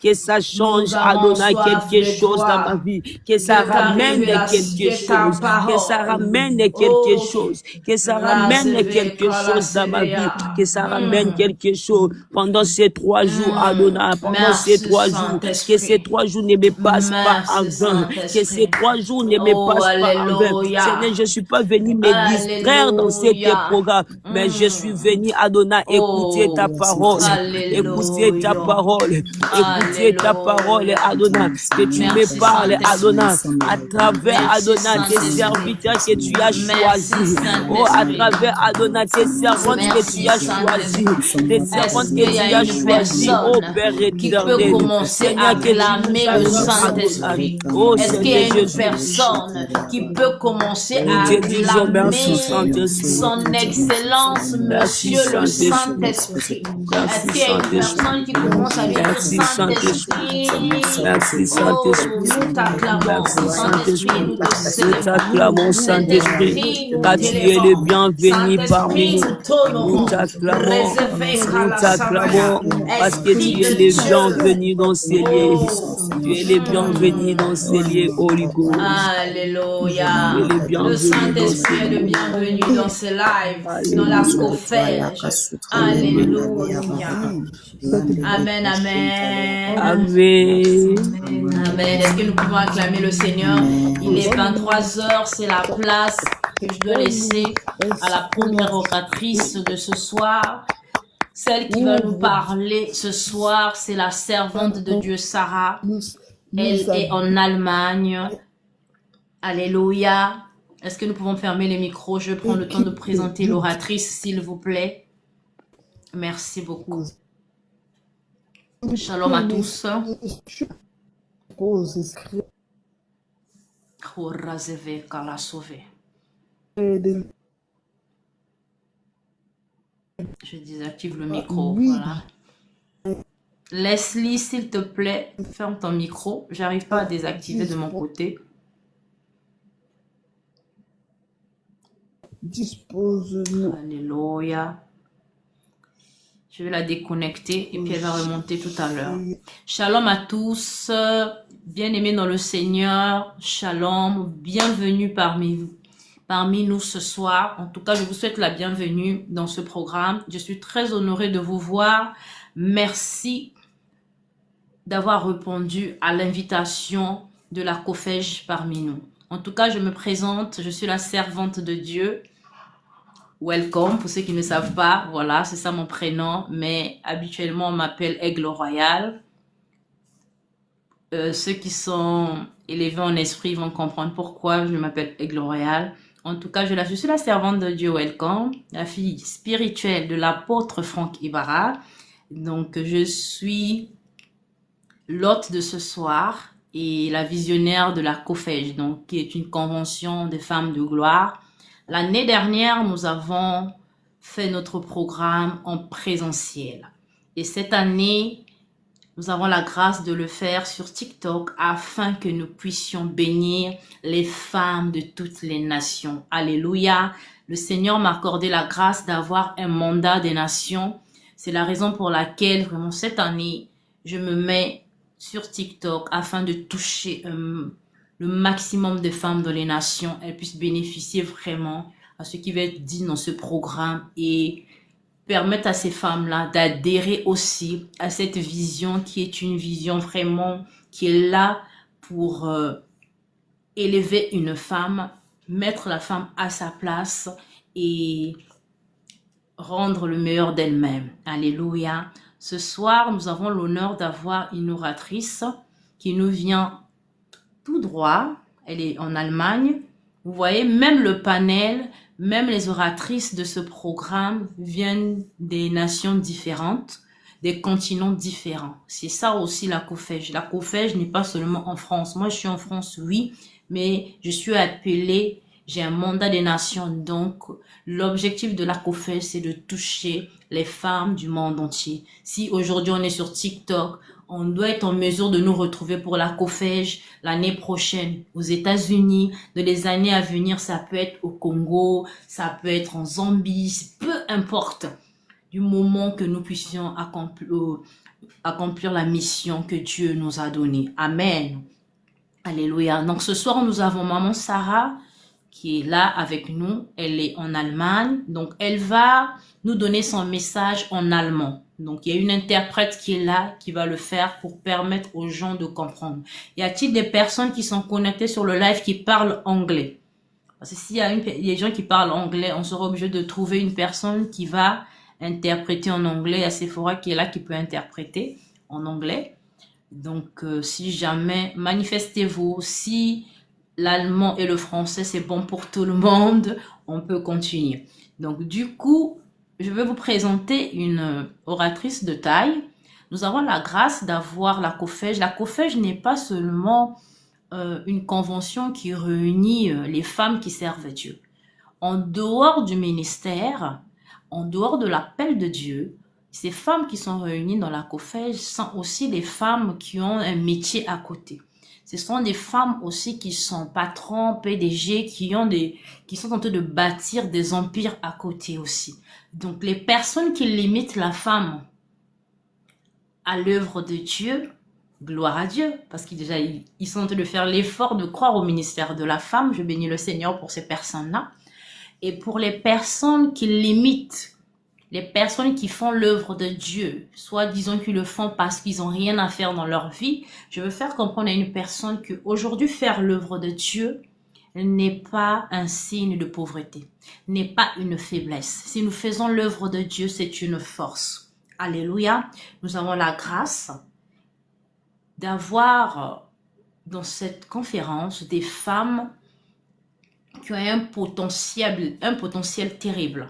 que ça change, Adonai, quelque chose dans ma vie, que ça ramène quelque chose, que ça ramène quelque chose, que ça ramène quelque chose dans ma vie, que ça ramène quelque chose pendant ces 3 jours, Adonai, pendant ces 3 jours, que ces 3 jours ne me passent pas en vain, que ces 3 jours ne me passent pas en vain. Seigneur, je ne suis pas venu me distraire dans cet programme, mais je suis venu, Adonai, écouter ta parole, écouter ta parole, écouter ta parole, Adonai, que tu me parles, Adonai, à travers, Adonai, tes serviteurs que tu as choisis, oh, à travers, Adonai, tes servantes que tu as choisis, tes servantes que tu as choisis, oh Père éternel, Seigneur, que acclamer le Saint-Esprit? Est-ce qu'il y a une personne qui peut commencer à acclamer son excellence, Monsieur le Saint-Esprit? Est-ce qu'il y a une personne qui commence à dire Saint-Esprit? Merci Saint-Esprit, Nous t'acclamons, Saint-Esprit, nous te nous t'acclamons, Saint-Esprit, car tu es le bienvenu parmi nous. Nous t'acclamons, parce que tu es le bienvenu dans ces lieux. Tu es le bienvenu dans ces lieux, Holy Ghost. Alléluia. Le Saint-Esprit est le bienvenu dans ce live, dans la scophège. Alléluia. Amen, amen. Amen. Amen. Est-ce que nous pouvons acclamer le Seigneur? Il est 23h, c'est la place que je dois laisser à la première oratrice de ce soir. Celle qui va nous parler ce soir, c'est la servante de Dieu, Sarah. Elle est en Allemagne. Alléluia. Est-ce que nous pouvons fermer les micros? Je prends le temps de présenter l'oratrice, s'il vous plaît. Merci beaucoup. Shalom à tous. Je désactive le micro, voilà. Leslie, s'il te plaît, ferme ton micro. J'arrive pas à désactiver de mon côté. Dispose-nous. Alléluia. Je vais la déconnecter et puis elle va remonter tout à l'heure. Shalom à tous, bien-aimés dans le Seigneur. Shalom, bienvenue parmi nous ce soir. En tout cas, je vous souhaite la bienvenue dans ce programme. Je suis très honorée de vous voir. Merci d'avoir répondu à l'invitation de la COFEJ parmi nous. En tout cas, je me présente, je suis la servante de Dieu. Welcome, pour ceux qui ne savent pas, voilà, c'est ça mon prénom, mais habituellement on m'appelle Aigle Royal. Ceux qui sont élevés en esprit vont comprendre pourquoi je m'appelle Aigle Royal. En tout cas, je suis la servante de Dieu, Welcome, la fille spirituelle de l'apôtre Franck Ibarra. Donc, je suis l'hôte de ce soir et la visionnaire de la COFEJ, donc qui est une convention des femmes de gloire. L'année dernière, nous avons fait notre programme en présentiel. Et cette année, nous avons la grâce de le faire sur TikTok afin que nous puissions bénir les femmes de toutes les nations. Alléluia. Le Seigneur m'a accordé la grâce d'avoir un mandat des nations. C'est la raison pour laquelle, vraiment, cette année, je me mets sur TikTok afin de toucher le maximum de femmes dans les nations, elles puissent bénéficier vraiment à ce qui va être dit dans ce programme et permettre à ces femmes-là d'adhérer aussi à cette vision qui est une vision vraiment qui est là pour élever une femme, mettre la femme à sa place et rendre le meilleur d'elle-même. Alléluia. Ce soir, nous avons l'honneur d'avoir une oratrice qui nous vient tout droit. Elle est en Allemagne. Vous voyez, même le panel, même les oratrices de ce programme viennent des nations différentes, des continents différents. C'est ça aussi la COFEJ. La COFEJ n'est pas seulement en France. Moi, je suis en France, oui, mais je suis appelée, j'ai un mandat des nations. Donc, l'objectif de la COFEJ, c'est de toucher les femmes du monde entier. Si aujourd'hui on est sur TikTok, on doit être en mesure de nous retrouver pour la COFEJ l'année prochaine aux États-Unis. De les années à venir, ça peut être au Congo, ça peut être en Zambie, peu importe. Du moment que nous puissions accomplir la mission que Dieu nous a donnée. Amen. Alléluia. Donc ce soir, nous avons maman Sarah qui est là avec nous. Elle est en Allemagne. Donc elle va nous donner son message en allemand. Donc il y a une interprète qui est là, qui va le faire pour permettre aux gens de comprendre. Y a-t-il des personnes qui sont connectées sur le live qui parlent anglais? Parce que s'il y a des gens qui parlent anglais, on sera obligé de trouver une personne qui va interpréter en anglais. Il y a Sephora qui est là, qui peut interpréter en anglais. Donc, si jamais, manifestez-vous. Si l'allemand et le français, c'est bon pour tout le monde, on peut continuer. Donc, du coup, je vais vous présenter une oratrice de taille. Nous avons la grâce d'avoir la COFEJ. La COFEJ n'est pas seulement une convention qui réunit les femmes qui servent Dieu. En dehors du ministère, en dehors de l'appel de Dieu, ces femmes qui sont réunies dans la COFEJ sont aussi des femmes qui ont un métier à côté. Ce sont des femmes aussi qui sont patrons, PDG, qui sont en train de bâtir des empires à côté aussi. Donc les personnes qui limitent la femme à l'œuvre de Dieu, gloire à Dieu, parce qu'ils sont en train de faire l'effort de croire au ministère de la femme. Je bénis le Seigneur pour ces personnes-là. Et pour les personnes qui limitent, les personnes qui font l'œuvre de Dieu, soit disons qu'ils le font parce qu'ils n'ont rien à faire dans leur vie, je veux faire comprendre à une personne qu'aujourd'hui faire l'œuvre de Dieu n'est pas un signe de pauvreté, n'est pas une faiblesse. Si nous faisons l'œuvre de Dieu, c'est une force. Alléluia. Nous avons la grâce d'avoir dans cette conférence des femmes qui ont un potentiel terrible.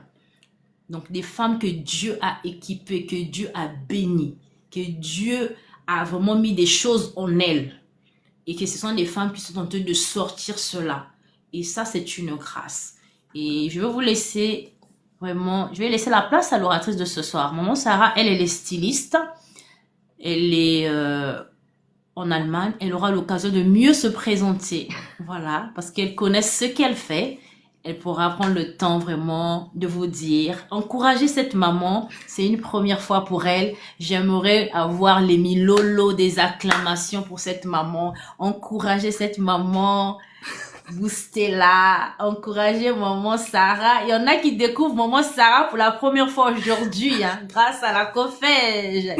Donc des femmes que Dieu a équipées, que Dieu a bénies, que Dieu a vraiment mis des choses en elles. Et que ce sont des femmes qui sont en train de sortir cela. Et ça, c'est une grâce. Et je vais vous laisser vraiment, je vais laisser la place à l'oratrice de ce soir. Maman Sarah, elle est styliste. Elle est en Allemagne. Elle aura l'occasion de mieux se présenter. Voilà, parce qu'elle connaît ce qu'elle fait. Elle pourra prendre le temps vraiment de vous dire. Encouragez cette maman. C'est une première fois pour elle. J'aimerais avoir les milolo des acclamations pour cette maman. Encouragez cette maman. Boostez-la. Encouragez maman Sarah. Il y en a qui découvrent maman Sarah pour la première fois aujourd'hui, hein, grâce à la COFEJ.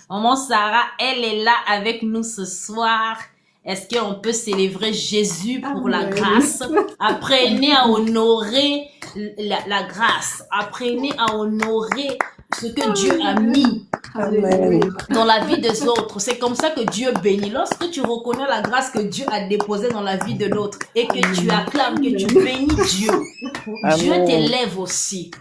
Maman Sarah, elle est là avec nous ce soir. Est-ce qu'on peut célébrer Jésus pour la grâce? Apprenez à honorer la grâce. Apprenez à honorer ce que Dieu a mis dans la vie des autres. C'est comme ça que Dieu bénit. Lorsque tu reconnais la grâce que Dieu a déposée dans la vie de l'autre et que tu acclames, que tu bénis Dieu, Dieu t'élève aussi.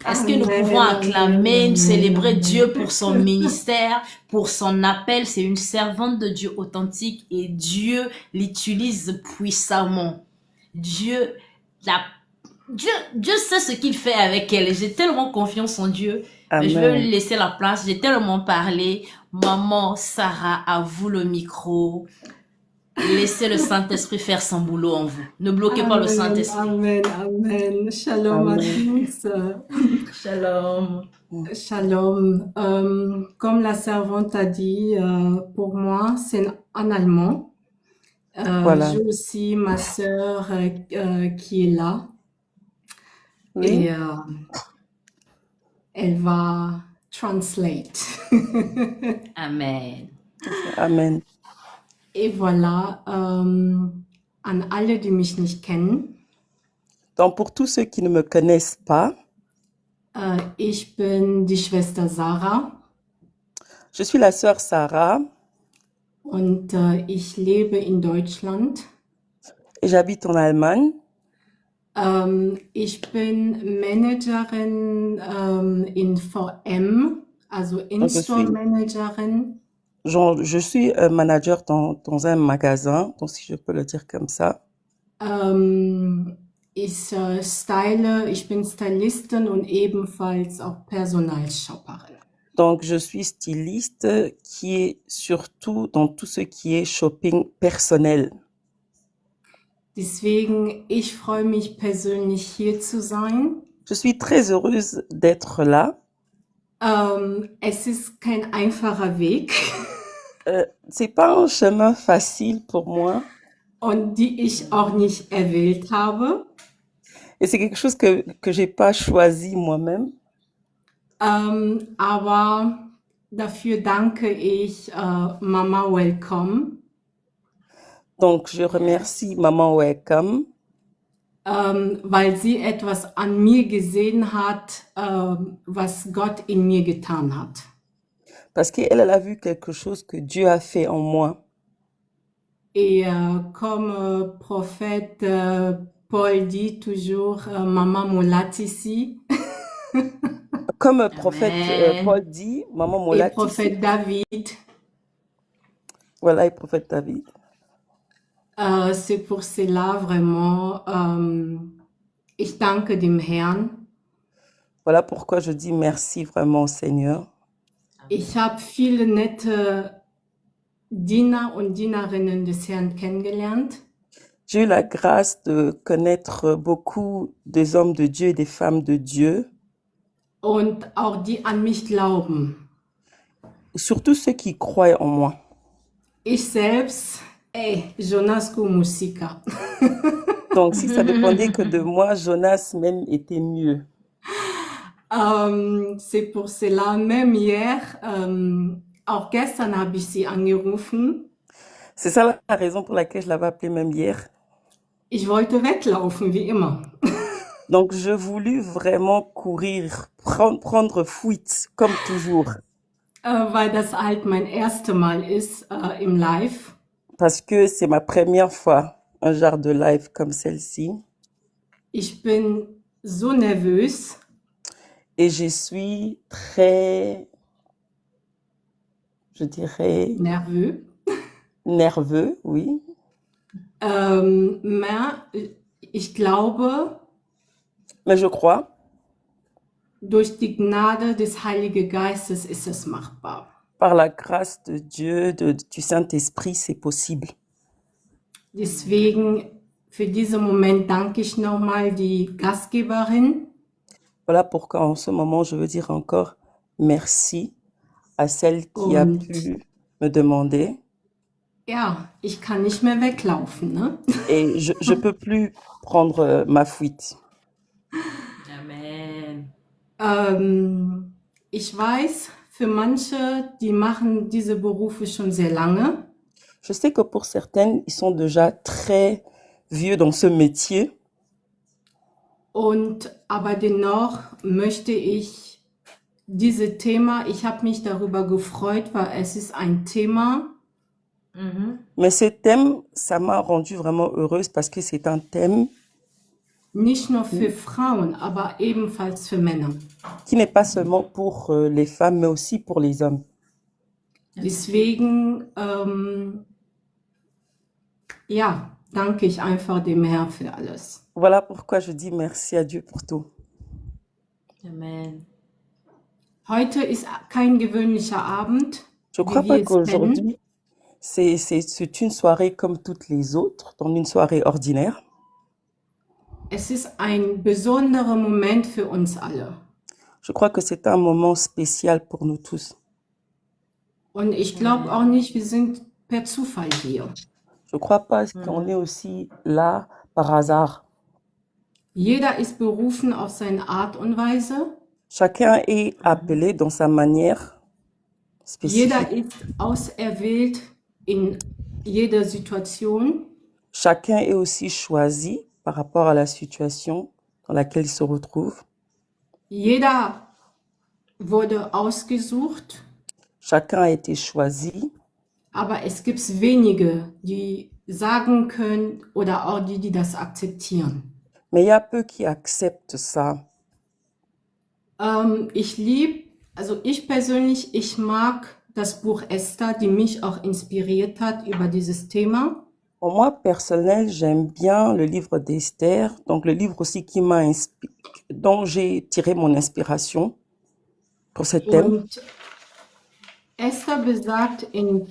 Est-ce que nous pouvons acclamer, célébrer Dieu pour son ministère, pour son appel? C'est une servante de Dieu authentique et Dieu l'utilise puissamment. Dieu sait ce qu'il fait avec elle. J'ai tellement confiance en Dieu. Amen. Je vais lui laisser la place. J'ai tellement parlé. Maman Sarah, à vous le micro. Laissez le Saint-Esprit faire son boulot en vous. Ne bloquez pas le Saint-Esprit. Amen, amen. Shalom à tous. Shalom. Shalom. Comme la servante a dit, pour moi, c'est en allemand. Voilà. J'ai aussi ma sœur qui est là Oui. et elle va translate. Amen. Amen. Et voilà, an alle, die mich nicht kennen, Donc, pour tous ceux qui ne me connaissent pas, ich bin die Schwester Sarah je suis la sœur Sarah und ich lebe in Deutschland. et j'habite en Allemagne. Ich bin Managerin in VM, also In-Store Managerin. Je suis manager dans un magasin, donc si je peux le dire comme ça. Ich bin Stylistin und ebenfalls auch Personalshopperin. Donc, je suis styliste qui est surtout dans tout ce qui est shopping personnel. Deswegen, ich freue mich persönlich hier zu sein. Je suis très heureuse d'être là. Es ist kein einfacher Weg. C'est pas un chemin facile pour moi. Und die ich auch nicht erwählt habe. Et c'est quelque chose que j'ai pas choisi moi-même. Aber dafür danke ich Mama Welcome. Donc, je remercie Maman Welcome. Weil sie etwas an mir gesehen hat, was Gott in mir getan hat. Parce qu'elle a vu quelque chose que Dieu a fait en moi. Et comme prophète Paul dit toujours, Maman Molat ici. Comme prophète Paul dit, Maman Molat ici. Et prophète David. Voilà, et prophète David. C'est pour cela vraiment, ich danke dem Herrn. Voilà pourquoi je dis merci vraiment au Seigneur. Ich habe viele nette Diener und Dienerinnen des Herrn kennengelernt. J'ai eu la grâce de connaître beaucoup des hommes de Dieu et des femmes de Dieu. Und auch die an mich glauben. Surtout ceux qui croient en moi. Ich selbst, Jonas Musiker. Donc si ça dépendait que de moi, Jonas même était mieux. C'est pour cela, même hier, auch gestern habe ich sie angerufen. C'est ça la raison pour laquelle je l'avais appelé même hier. Ich wollte weglaufen, wie immer. Donc, je voulus vraiment courir, prendre fuite, comme toujours. Weil das halt mein erstes Mal ist im Live. Parce que c'est ma première fois, un genre de live comme celle-ci. Ich bin so nervös. Et je suis très, je dirais... Nerveux, oui. Mais ich glaube... Mais je crois... Durch die Gnade des Heiligen Geistes ist es machbar. Par la grâce de Dieu, du Saint-Esprit, c'est possible. Deswegen, für diesen Moment danke ich nochmal die Gastgeberin. Voilà pourquoi en ce moment, je veux dire encore merci à celle qui a pu me demander. Ja, ich kann nicht mehr weglaufen, ne? Et je peux plus prendre ma fuite. Amen. Ich weiß, für manche, die machen diese Berufe schon sehr lange. Je sais que pour certaines, ils sont déjà très vieux dans ce métier. Aber dennoch möchte ich dieses Thema, ich habe mich darüber gefreut, weil es ist ein Thema. Mais ce thème, ça m'a rendue vraiment heureuse parce que c'est un thème nicht nur für Frauen, aber ebenfalls für Männer. Qui n'est pas seulement pour les femmes, mais aussi pour les hommes. Deswegen, ja, danke ich einfach dem Herrn für alles. Voilà pourquoi je dis merci à Dieu pour tout. Amen. Heute ist kein gewöhnlicher Abend. Je crois pas qu'aujourd'hui, c'est une soirée comme toutes les autres, dans une soirée ordinaire. Es ist ein besonderer Moment für uns alle. Je crois que c'est un moment spécial pour nous tous. Und ich glaube auch nicht, wir sind per Zufall hier. Je ne crois pas qu'on est aussi là par hasard. Jeder ist berufen auf seine Art und Weise. Chacun est appelé dans sa manière spécifique. Jeder ist auserwählt in jeder Situation. Chacun est aussi choisi par rapport à la situation dans laquelle il se retrouve. Jeder wurde ausgesucht, Chacun a été choisi, aber es gibt wenige, die sagen können oder auch die das akzeptieren. mais il y a peu qui acceptent ça. Ich persönlich, ich mag das Buch Esther, die mich auch inspiriert hat über dieses Thema. Pour moi, personnel, j'aime bien le livre d'Esther, donc le livre aussi qui m'a dont j'ai tiré mon inspiration pour ce thème. Und Esther besagt in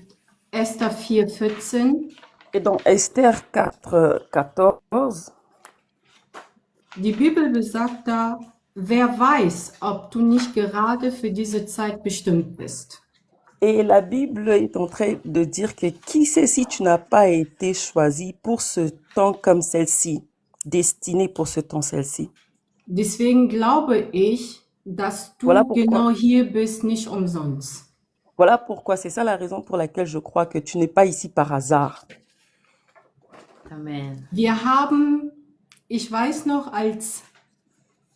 Esther 4,14, Et dans Esther 4,14, die Bibel besagt da, wer weiß, ob du nicht gerade für diese Zeit bestimmt bist. et la Bible est en train de dire que qui sait si tu n'as pas été choisi pour ce temps comme celle-ci, destiné pour ce temps celle-ci. Deswegen glaube ich, dass du Voilà pourquoi. genau hier bist, nicht umsonst. Voilà pourquoi, c'est ça la raison pour laquelle je crois que tu n'es pas ici par hasard. Amen. Wir haben, ich weiß noch, als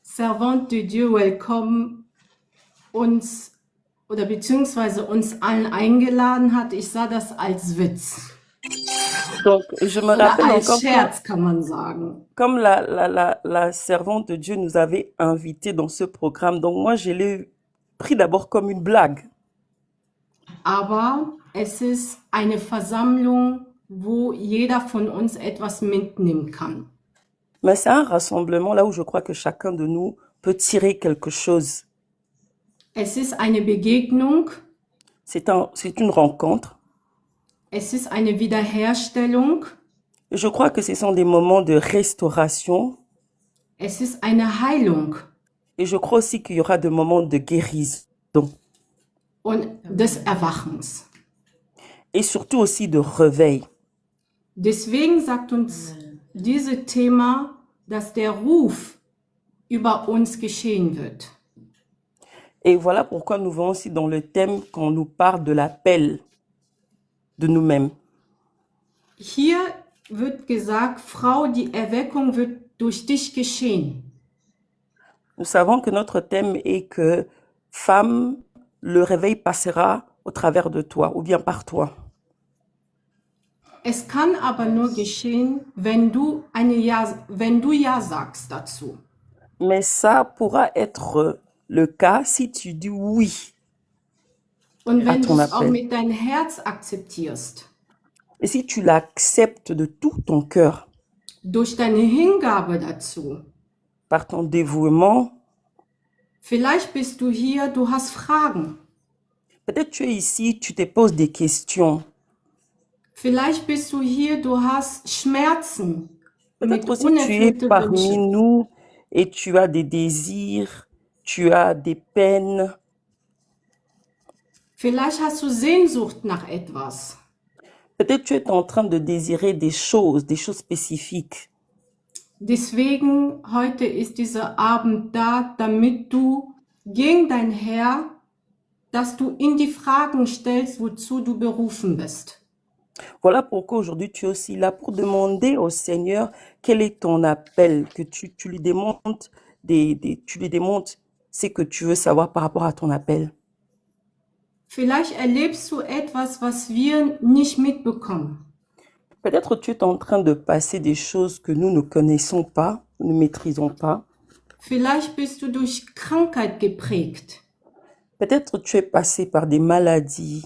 Servante de Dieu Welcome uns oder beziehungsweise uns allen eingeladen hat, ich sah das als Witz. Donc, je me Oder rappelle als encore Scherz kann man sagen. comme la servante de Dieu nous avait invités dans ce programme. Donc, moi, je l'ai pris d'abord comme une blague. Aber es ist eine Versammlung, wo jeder von uns etwas mitnehmen kann. Mais c'est un rassemblement là où je crois que chacun de nous peut tirer quelque chose. Es ist eine Begegnung, C'est une rencontre. es ist eine Wiederherstellung, Et je crois que ce sont des moments de restauration. es ist eine Heilung Et je crois aussi qu'il y aura des moments de guérison. und des Erwachens. Et surtout aussi de réveil. Deswegen sagt uns dieses Thema, dass der Ruf über uns geschehen wird. Et voilà pourquoi nous voyons aussi dans le thème qu'on nous parle de l'appel de nous-mêmes. Hier wird gesagt, Frau, die Erweckung wird durch dich geschehen. Nous savons que notre thème est que femme, le réveil passera au travers de toi ou bien par toi. Es kann aber nur geschehen, wenn du Ja sagst dazu. Mais ça pourra être le cas si tu dis oui. Und wenn À du ton es auch appel. mit deinem Herz akzeptierst, Et si tu l'acceptes de tout ton cœur, durch deine Hingabe dazu. par ton dévouement, Vielleicht bist du hier, du hast Fragen. peut-être tu es ici, tu te poses des questions. Vielleicht bist du hier, du hast Schmerzen mit Peut-être aussi tu es unerfüllten parmi Wünschen. nous et tu as des désirs, tu as des peines. Vielleicht hast du Sehnsucht nach etwas. Peut-être tu es en train de désirer des choses spécifiques. Deswegen heute ist dieser Abend da, damit du gegen dein Herr, dass du ihm die Fragen stellst, wozu du berufen bist. Voilà pourquoi aujourd'hui tu es aussi là pour demander au Seigneur quel est ton appel, que tu lui démontres tu lui démontres ce que tu veux savoir par rapport à ton appel. Vielleicht erlebst du etwas, was wir nicht mitbekommen. Peut-être tu es en train de passer des choses que nous ne connaissons pas, nous ne maîtrisons pas. Vielleicht bist du durch Krankheit geprägt. Peut-être tu es passé par des maladies.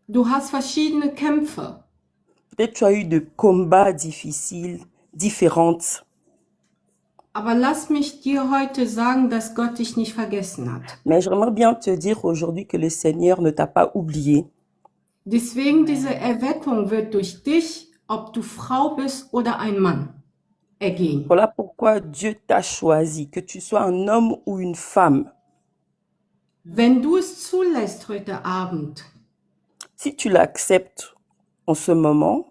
Du hast verschiedene Kämpfe. Peut-être tu as eu des combats difficiles, différentes. Aber lass mich dir heute sagen, dass Gott dich nicht vergessen hat. Mais j'aimerais bien te dire aujourd'hui que le Seigneur ne t'a pas oublié. Deswegen diese Erweckung wird durch dich, ob du Frau bist oder ein Mann, ergehen. Voilà pourquoi Dieu t'a choisi, que tu sois un homme ou une femme. Wenn du es zulässt heute Abend, Si tu l'acceptes en ce moment,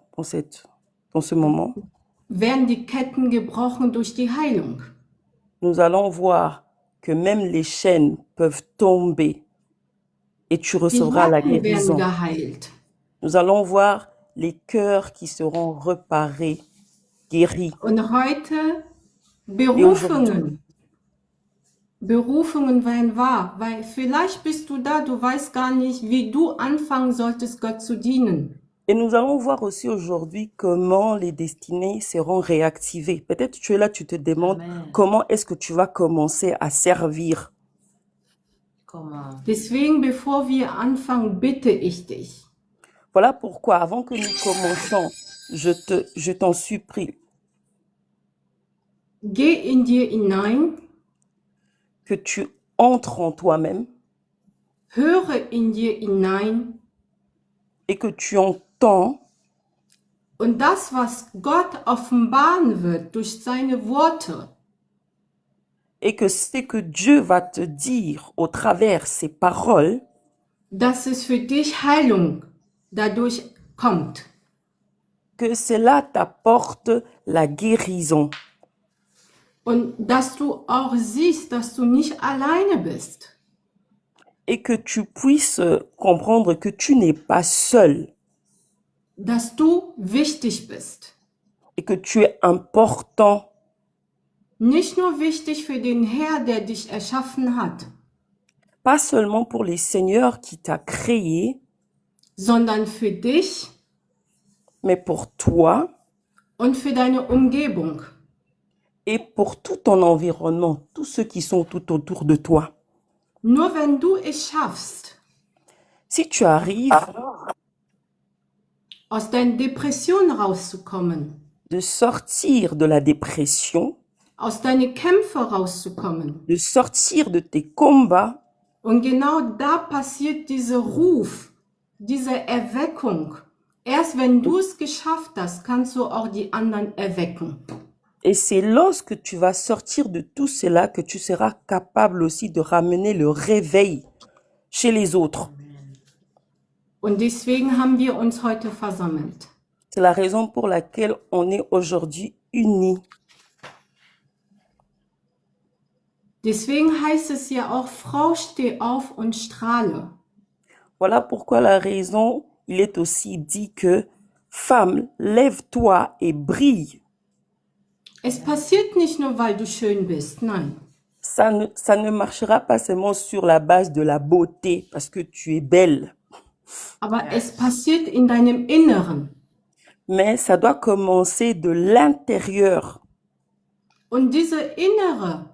dans ce moment, werden die Ketten gebrochen durch die Heilung. nous allons voir que même les chaînes peuvent tomber et tu Die recevras la Herzen werden guérison. geheilt. Nous allons voir les cœurs qui seront reparés, guéris. Und heute Et aujourd'hui, Berufungen werden wahr, weil vielleicht bist du da, du weißt gar nicht, wie du anfangen solltest, Gott zu dienen. et nous allons voir aussi aujourd'hui comment les destinées seront réactivées. Peut-être tu es là, tu te demandes Amen. comment est-ce que tu vas commencer à servir. Comment? Deswegen, bevor wir anfangen, bitte ich dich, Voilà pourquoi, avant que nous commençons, je t'en supplie geh in dir hinein, que tu entres en toi-même höre in dir hinein et que tu entends und das, was Gott offenbaren wird durch seine Worte, et que c'est que Dieu va te dire au travers ses paroles, dass es für dich Heilung dadurch kommt. que cela t'apporte la guérison. Und dass du auch siehst, dass du nicht alleine bist. Et que tu puisses comprendre que tu n'es pas seul Dass du wichtig bist. et que tu es important, Nicht nur wichtig für den Herr, der dich erschaffen hat, pas seulement pour les seigneurs qui t'a créé, sondern für dich mais pour toi und für deine Umgebung. et pour tout ton environnement, tous ceux qui sont tout autour de toi. Nur wenn du es schaffst, Si tu arrives aus deinen Depressionen rauszukommen, de sortir de la dépression, aus deinen Kämpfen rauszukommen, de sortir de tes combats, und genau da passiert dieser Ruf, diese Erweckung. Erst wenn du es geschafft hast, kannst du auch die anderen erwecken. et c'est lorsque tu vas sortir de tout cela que tu seras capable aussi de ramener le réveil chez les autres. Und deswegen haben wir uns heute versammelt. C'est la raison pour laquelle on est aujourd'hui unis. Deswegen heißt es ja auch, Frau, steh auf und strahle. Voilà pourquoi la raison, il est aussi dit que femme, lève-toi et brille. Es passiert nicht nur, weil du schön bist, nein. Ça ne marchera pas seulement sur la base de la beauté parce que tu es belle, Aber es passiert in deinem Inneren. mais ça doit commencer de l'intérieur. Und diese Innere,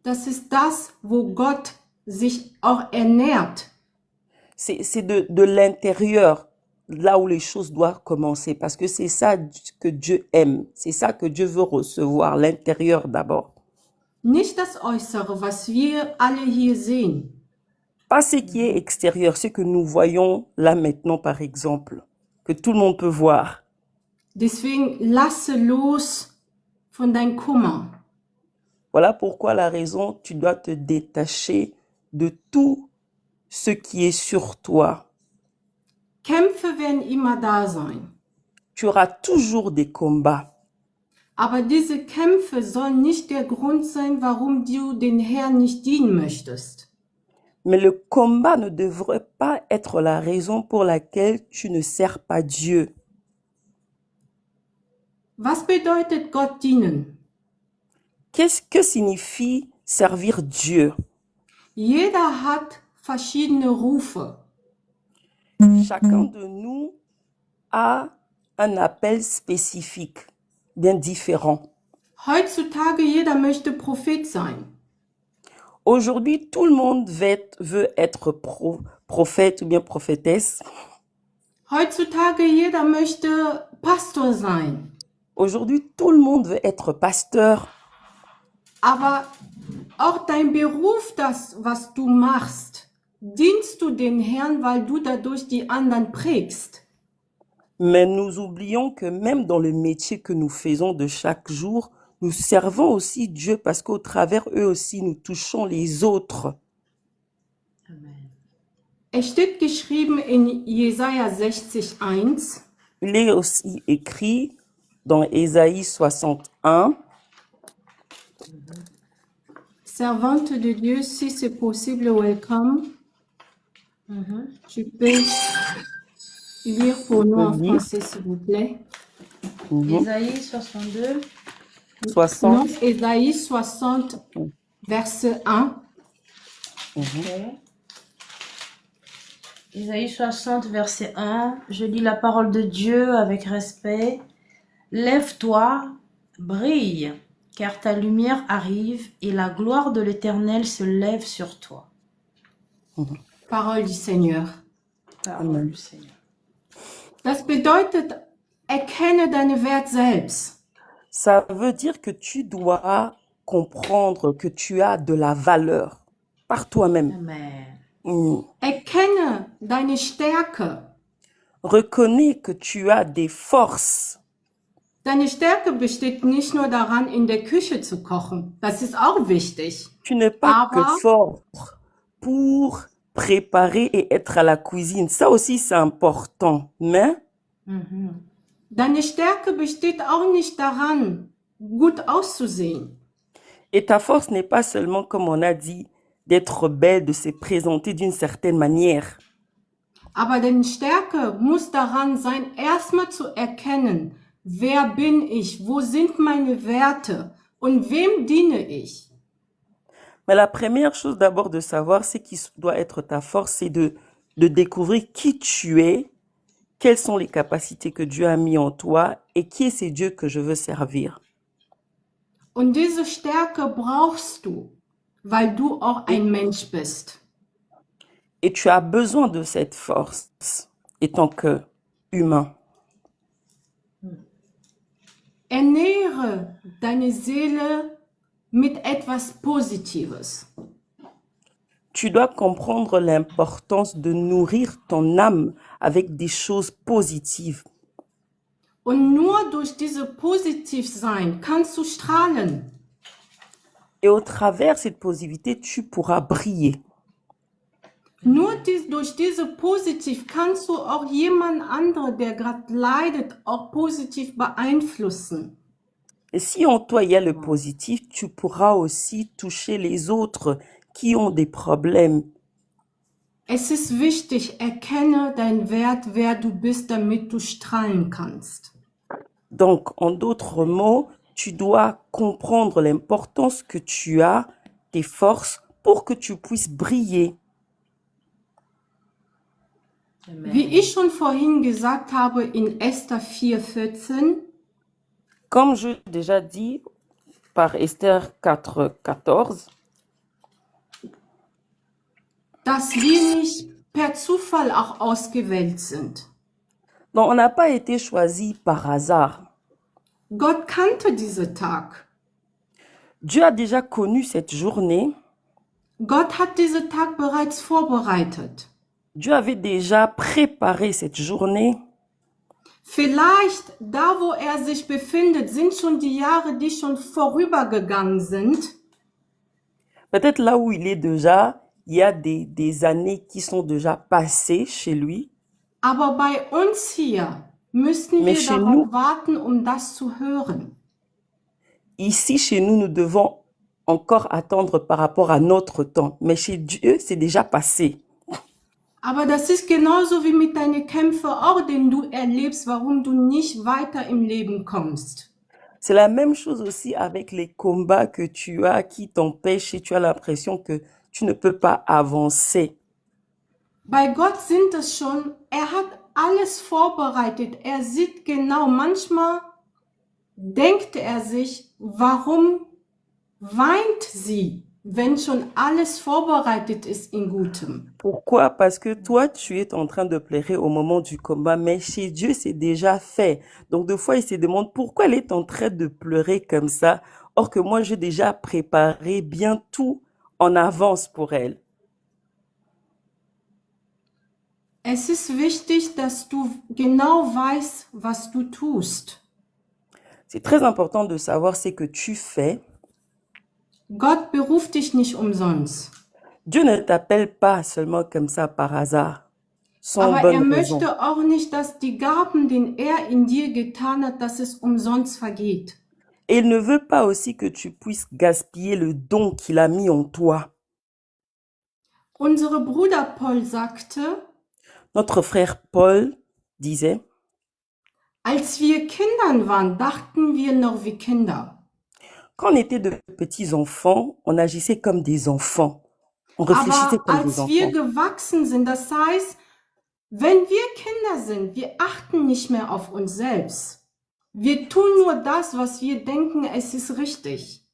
das ist das, wo Gott sich auch ernährt. C'est de l'intérieur, là où les choses doivent commencer, parce que c'est ça que Dieu aime, c'est ça que Dieu veut recevoir, l'intérieur d'abord. Nicht das Äußere, was wir alle hier sehen. Pas ce qui est extérieur, ce que nous voyons là maintenant par exemple, que tout le monde peut voir. Deswegen lasse los von deinem Kummer. Voilà pourquoi la raison, tu dois te détacher de tout ce qui est sur toi. Kämpfe werden immer da sein. Tu auras toujours des combats, Aber diese Kämpfe sollen nicht der Grund sein, warum du den Herrn nicht dienen möchtest. mais le combat ne devrait pas être la raison pour laquelle tu ne sers pas Dieu. Was bedeutet Gott dienen? Qu'est-ce que signifie servir Dieu? Jeder hat verschiedene Rufe. Chacun de nous a un appel spécifique, bien différent. Heutzutage jeder möchte Prophet sein. Aujourd'hui, tout le monde veut être prophète ou bien prophétesse. Heutzutage jeder möchte Pastor sein. Aujourd'hui, tout le monde veut être pasteur. Aber auch dein Beruf, das, was du machst, dienst du dem Herrn, weil du dadurch die anderen prägst. Mais nous oublions que même dans le métier que nous faisons de chaque jour, nous servons aussi Dieu parce qu'au travers eux aussi, nous touchons les autres. Amen. Es steht geschrieben in Jesaja 60,1. Il est aussi écrit dans Ésaïe 61, Servante de Dieu, si c'est possible, welcome. Tu peux lire pour nous en français, s'il vous plaît. Ésaïe 62. 60. Non, Ésaïe 60, verset 1. Ok. Ésaïe 60, verset 1. Je lis la parole de Dieu avec respect. Lève-toi, brille, car ta lumière arrive et la gloire de l'Éternel se lève sur toi. Parole du Seigneur. Parole du Seigneur. Das bedeutet, erkenne deinen Wert selbst. Ça veut dire que tu dois comprendre que tu as de la valeur par toi-même. Amen. Erkenne deine Stärke. Reconnais que tu as des forces. Deine Stärke besteht nicht nur daran, in der Küche zu kochen. Das ist auch wichtig. Tu n'es pas Aber- que fort pour préparer et être à la cuisine. Ça aussi, c'est important. Mais Deine Stärke besteht auch nicht daran, gut auszusehen. et ta force n'est pas seulement, comme on a dit, d'être belle, de se présenter d'une certaine manière. Aber deine Stärke muss daran sein, erstmal zu erkennen, wer bin ich, wo sind meine Werte und wem diene ich. Mais la première chose d'abord de savoir, c'est qui doit être ta force, c'est de découvrir qui tu es, quelles sont les capacités que Dieu a mis en toi et qui est ce Dieu que je veux servir. Und diese Stärke brauchst du, weil du auch ein Mensch bist. Et tu as besoin de cette force étant que humain. Ernähre deine Seele mit etwas Positives. Tu dois comprendre l'importance de nourrir ton âme avec des choses positives. Und nur durch diese Positivsein kannst du strahlen. Et au travers cette positivité, tu pourras briller. Nur durch diese Positiv kannst du auch jemand anderen, der gerade leidet, auch positiv beeinflussen. Et si en toi il y a le positif, tu pourras aussi toucher les autres qui ont des problèmes. Es ist wichtig, erkenne deinen Wert, wer du bist, damit du strahlen kannst. Donc, en d'autres mots, tu dois comprendre l'importance que tu as, tes forces, pour que tu puisses briller. Amen. Wie ich schon vorhin gesagt habe in Esther 4,14, Comme je l'ai déjà dit par Esther 4,14, dass wir nicht per Zufall auch ausgewählt sind. donc on n'a pas été choisi par hasard. Gott kannte diesen Tag. Dieu a déjà connu cette journée. Gott hat diesen Tag bereits vorbereitet. Dieu avait déjà préparé cette journée. Vielleicht da, wo er sich befindet, sind schon die Jahre, die schon vorübergegangen sind. Peut-être là où il est déjà, il y a des années qui sont déjà passées chez lui. Aber bei uns hier müssen Mais wir chez darauf nous- warten, um das zu hören. Ici, chez nous, nous devons encore attendre par rapport à notre temps. Mais chez Dieu, c'est déjà passé. Aber das ist genauso wie mit deinen Kämpfen auch, den du erlebst, warum du nicht weiter im Leben kommst. C'est la même chose aussi avec les combats que tu as qui t'empêchent et tu as l'impression que tu ne peux pas avancer. Bei Gott sind es schon, er hat alles vorbereitet. Er sieht genau, manchmal denkt er sich, warum weint sie, wenn schon alles vorbereitet ist in Gutem. Pourquoi? Parce que toi, tu es en train de pleurer au moment du combat, mais chez Dieu, c'est déjà fait. Donc, des fois, il se demande pourquoi elle est en train de pleurer comme ça, or que moi, j'ai déjà préparé bien tout en avance pour elle. Es ist wichtig, dass du genau weißt, was du tust. C'est très important de savoir ce que tu fais. Gott beruft dich nicht umsonst. Dieu ne t'appelle pas seulement comme ça par hasard, sans Aber bonne raison. möchte auch nicht, dass die Gaben, den in dir getan hat, dass es umsonst vergeht. Et il ne veut pas aussi que tu puisses gaspiller le don qu'il a mis en toi. Unsere Bruder Paul sagte, Notre frère Paul disait, als wir Kindern waren, dachten wir noch wie Kinder. quand on était de petits enfants, on agissait comme des enfants. On réfléchissait Aber comme des als wir enfants. gewachsen sind, das heißt, wenn wir Kinder sind, wir achten nicht mehr auf uns selbst. Wir tun nur das, was wir denken, es ist richtig.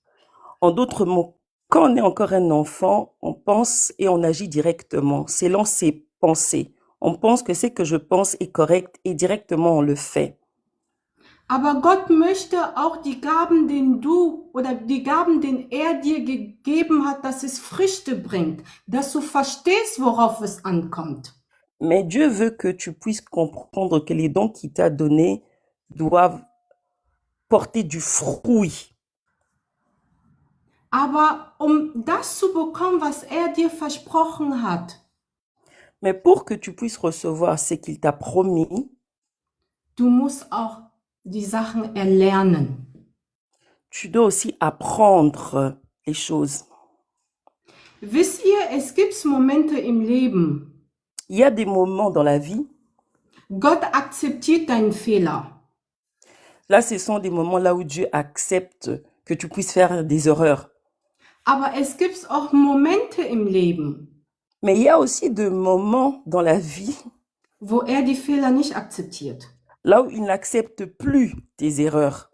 En d'autres mots, quand on est encore un enfant, on pense et on agit directement, selon ses pensées. On pense que ce que je pense est correct et directement on le fait. Aber Gott möchte auch die Gaben, den du oder die Gaben, den dir gegeben hat, dass es Früchte bringt, dass du verstehst, worauf es ankommt. Mais Dieu veut que tu puisses comprendre que les dons qu'il t'a donnés doivent porter du fruit. Aber das zu bekommen, was dir versprochen hat, Mais pour que tu puisses recevoir ce qu'il t'a promis, du musst auch die Sachen erlernen. tu dois aussi apprendre les choses. Wisst ihr, es gibt Momente im Leben, Il y a des moments dans la vie, Gott akzeptiert deinen Fehler. là ce sont des moments là où Dieu accepte que tu puisses faire des erreurs. Aber es gibt auch Momente im Leben, Mais il y a aussi des moments dans la vie wo die Fehler nicht akzeptiert. là où il n'accepte plus tes erreurs.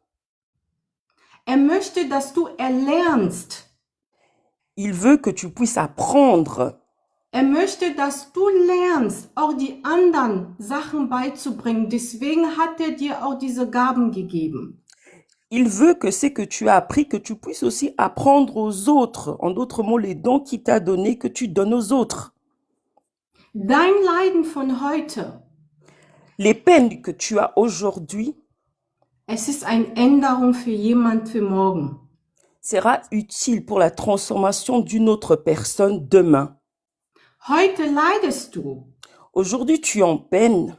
Möchte, dass du erlernst. Il veut que tu puisses apprendre. Möchte, dass du lernst, auch die anderen Sachen beizubringen. Deswegen hat dir auch diese Gaben gegeben. Il veut que ce que tu as appris, que tu puisses aussi apprendre aux autres. En d'autres mots, les dons qu'il t'a donnés, que tu donnes aux autres. Dein Leiden von heute. Les peines que tu as aujourd'hui, es ist eine Änderung für jemand für morgen. Sera utile pour la transformation d'une autre personne demain. Heute leidest du. Aujourd'hui, tu es en peine.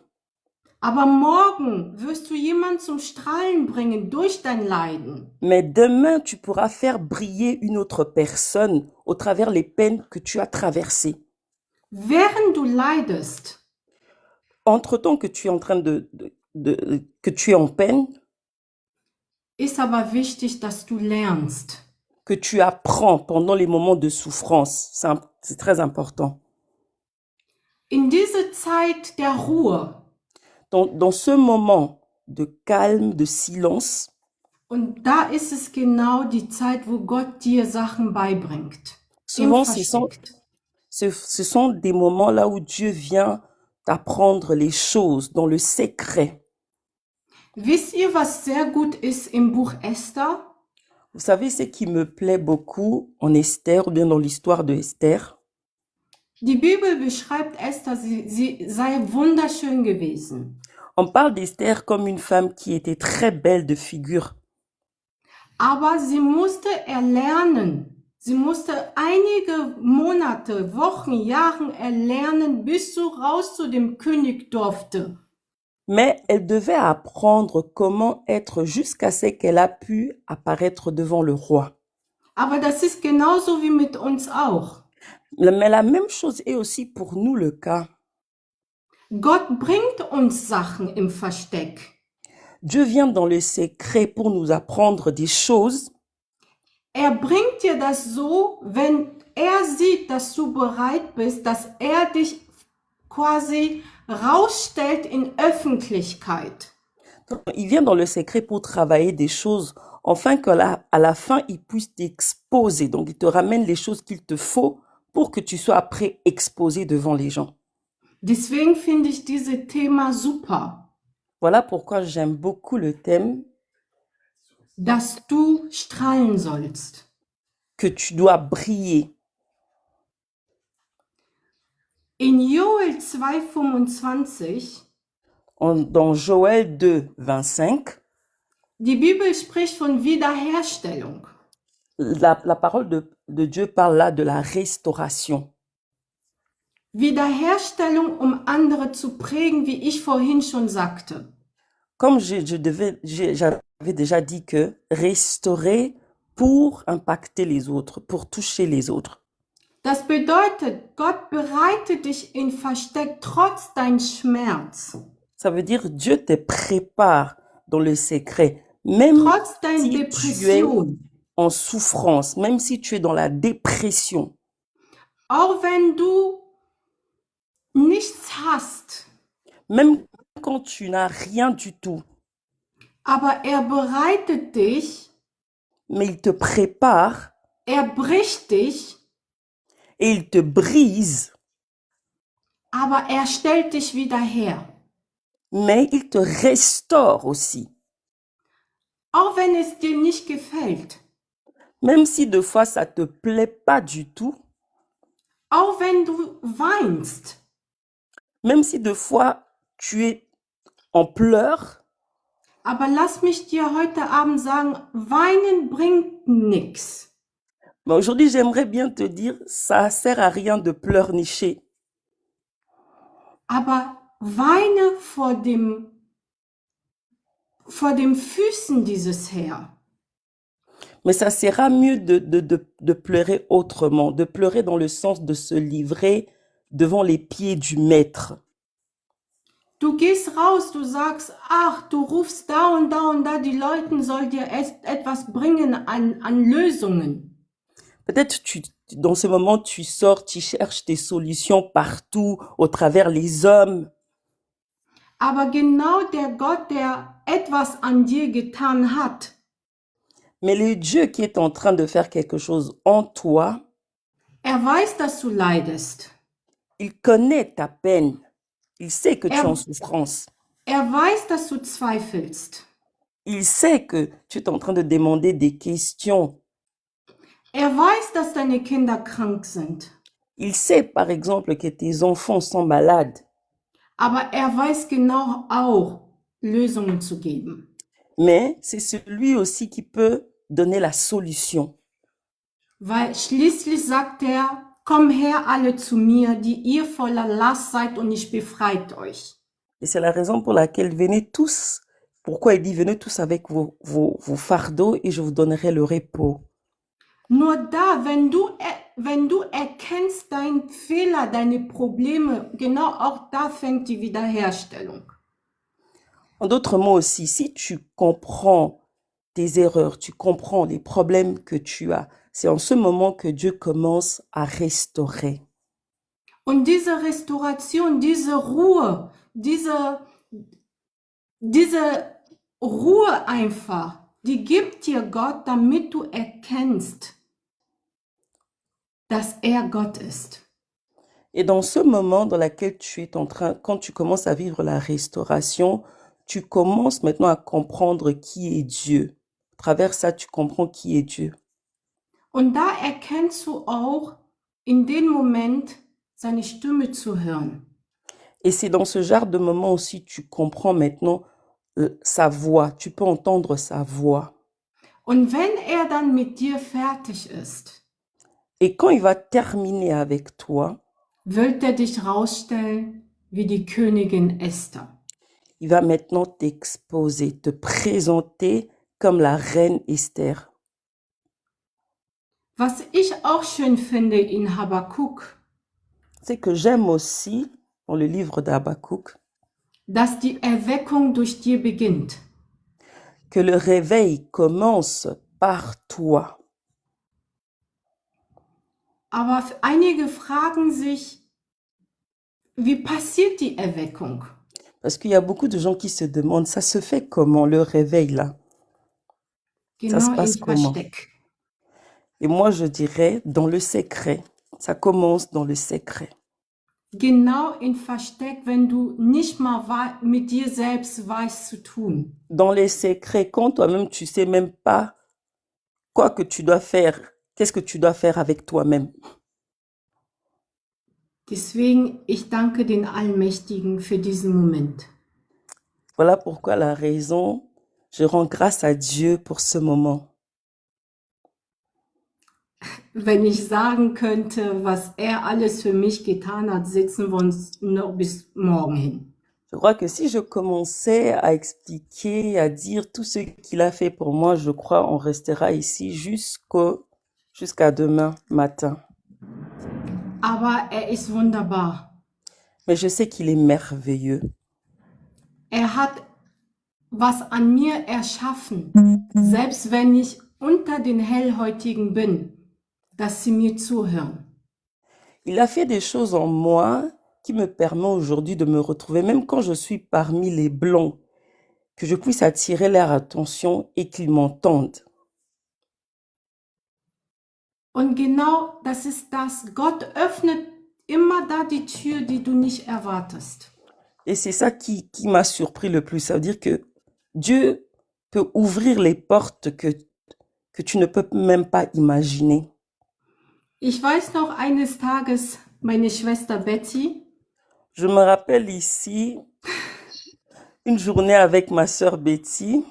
Aber morgen wirst du jemand zum Strahlen bringen durch dein Leiden. Mais demain, tu pourras faire briller une autre personne au travers les peines que tu as traversées. Während du leidest, entre-temps que tu es en train que tu es en peine, ist aber wichtig, dass du lernst. Que tu apprends pendant les moments de souffrance. C'est très important. In diese Zeit der Ruhe. Dans ce moment de calme, de silence. Und da ist es genau die Zeit, wo Gott dir Sachen beibringt. Souvent, ce sont des moments là où Dieu vient t'apprendre les choses dans le secret. Wisst ihr, was sehr gut ist im Buch Esther? Vous savez ce qui me plaît beaucoup en Esther, ou bien dans l'histoire de Esther? Die Bibel beschreibt Esther, sie sei wunderschön gewesen. On parle d'Esther comme une femme qui était très belle de figure. Aber sie musste erlernen. Sie musste einige Monate, Wochen, Jahre erlernen, bis sie raus zu dem König durfte. Mais elle devait apprendre comment être jusqu'à ce qu'elle a pu apparaître devant le roi. Aber das ist genauso wie mit uns auch. Mais la même chose est aussi pour nous le cas. Gott bringt uns Sachen im Versteck. Dieu vient dans le secret pour nous apprendre des choses. Bringt dir das so, wenn sieht, dass du bereit bist, dass dich quasi rausstellt in Öffentlichkeit. Il vient dans le secret pour travailler des choses, afin qu'à la fin, il puisse t'exposer. Donc, il te ramène les choses qu'il te faut pour que tu sois après exposé devant les gens. Deswegen finde ich dieses Thema super. Voilà pourquoi j'aime beaucoup le thème. Dass du strahlen sollst. Que tu dois briller. In Joel 2,25. Dans Joël 2, 25. Die Bibel spricht von Wiederherstellung. la parole de Dieu parle là de la restauration. Wiederherstellung, andere zu prägen, wie ich vorhin schon sagte. Comme j'avais déjà dit que restaurer pour impacter les autres, pour toucher les autres. Das bedeutet, Gott bereitet dich in Versteck trotz dein Schmerz. Ça veut dire Dieu te prépare dans le secret, même Trotz deiner si tu es Depression. en souffrance, même si tu es dans la dépression, Auch wenn du nichts hast. même quand tu n'as rien du tout, Aber bereitet dich, mais il te prépare bricht dich, et il te brise, aber stellt dich wieder her. mais il te restaure aussi. Auch wenn es dir nicht gefällt. Même si de fois ça te plaît pas du tout, Auch wenn du weinst. même si de fois tu es en pleurs, Aber lass mich dir heute Abend sagen, weinen bringt nichts. mais aujourd'hui j'aimerais bien te dire, ça sert à rien de pleurnicher. Aber weine vor dem Füßen dieses Herrn. Mais ça sera mieux de pleurer autrement, de pleurer dans le sens de se livrer devant les pieds du Maître. Du gehst raus, du sagst, ach, du rufst da und da und da, die Leute sollen dir etwas bringen an Lösungen. Peut-être dans ce moment, tu sors, tu cherches tes solutions partout, au travers les hommes. Aber genau der Gott, der etwas an dir getan hat, Mais le Dieu qui est en train de faire quelque chose en toi, weiß, dass du leidest. il connaît ta peine. Il sait que tu es en souffrance. Weiß, dass du zweifelst. Il sait que tu es en train de demander des questions. Weiß, dass deine Kinder krank sind. Il sait, par exemple, que tes enfants sont malades. Aber weiß genau auch, Lösungen zu geben. Mais c'est celui aussi qui peut donner la solution. Weil schließlich sagt komm her alle zu mir, die ihr voller Last seid und ich befreit euch. Et c'est la raison pour laquelle pourquoi il dit venez tous avec vos fardeaux et je vous donnerai le repos. Nur da, wenn du erkennst deinen Fehler, deine Probleme, genau auch da fängt die Wiederherstellung. En d'autres mots aussi, si tu comprends tes erreurs, tu comprends les problèmes que tu as, c'est en ce moment que Dieu commence à restaurer. Und diese Restauration, diese Ruhe, diese Ruhe einfach, die gibt dir Gott, damit du erkennst, dass Gott ist. Et dans ce moment dans lequel quand tu commences à vivre la restauration, tu commences maintenant à comprendre qui est Dieu. À travers ça, tu comprends qui est Dieu. Und da erkennst du auch in dem Moment seine Stimme zu hören. Et c'est dans ce genre de moment aussi tu comprends maintenant sa voix. Tu peux entendre sa voix. Und wenn dann mit dir fertig ist, et quand il va terminer avec toi, wird dich rausstellen wie die Königin Esther. Il va maintenant t'exposer, te présenter comme la reine Esther. Was ich auch schön finde in Habakkuk, c'est que j'aime aussi dans le livre d'Habakkuk, dass die Erweckung durch dir beginnt. Que le réveil commence par toi. Aber einige fragen sich, wie passiert die Erweckung? Parce qu'il y a beaucoup de gens qui se demandent, ça se fait comment le réveil là? Genau, ça se passe comment? Versteck. Et moi je dirais dans le secret. Ça commence dans le secret. Genau in Versteck, wenn du nicht mal mit dir selbst weißt zu tun. Dans les secrets, quand toi-même tu sais même pas quoi que tu dois faire, qu'est-ce que tu dois faire avec toi-même. Deswegen, ich danke den Allmächtigen für diesen Moment. Voilà pourquoi la raison, je rends grâce à Dieu pour ce moment. wenn ich sagen könnte, was er alles für mich getan hat, sitzen wir uns noch bis morgen hin. Je crois que si je commençais à expliquer, à dire tout ce qu'il a fait pour moi, je crois on restera ici jusqu'à demain matin. Aber er ist wunderbar. Mais je sais qu'il est merveilleux. Er hat was an mir erschaffen, selbst wenn ich unter den Hellhäutigen bin, dass sie mir zuhören. Il a fait des choses en moi qui me permet aujourd'hui de me retrouver, même quand je suis parmi les blancs, que je puisse attirer leur attention et qu'ils m'entendent. Und genau das ist das. Gott öffnet immer da die Tür, die du nicht erwartest. Et c'est ça qui m'a surpris le plus. Ça veut dire que Dieu peut ouvrir les portes que tu ne peux même pas imaginer. Ich weiß noch eines Tages, meine Schwester Betty, Je me rappelle ici une journée avec ma sœur Betty.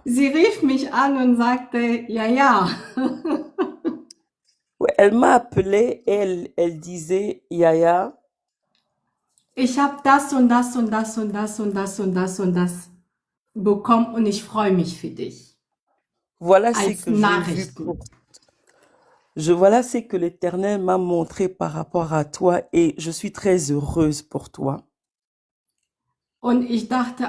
sie rief mich an und sagte, ja. Ouais, elle m'a appelée et elle disait, Yaya, Ich habe das und das und das und das und das und das und das bekommen und ich freue mich für dich. voilà ce Als que j'ai vu Nachrichten. voilà ce que l'Éternel m'a montré par rapport à toi et je suis très heureuse pour toi. Und ich dachte,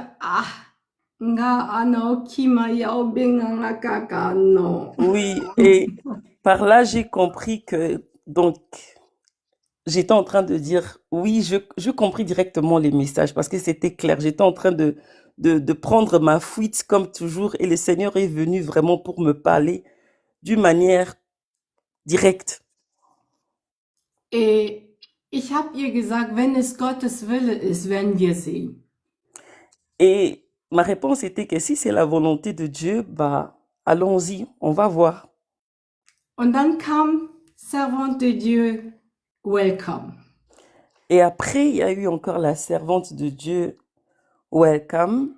nga ano kima yao binga nga kaka no. Oui, et par là, j'ai compris que, donc, j'étais en train de dire, oui, je compris directement les messages parce que c'était clair. J'étais en train de prendre ma fuite comme toujours et le Seigneur est venu vraiment pour me parler d'une manière directe. Ich habe ihr gesagt, wenn es Gottes Wille ist, werden wir sehen. Et ma réponse était que si c'est la volonté de Dieu, bah, allons-y, on va voir. Und dann kam Servante de Dieu, welcome. Et après, il y a eu encore la servante de Dieu, welcome.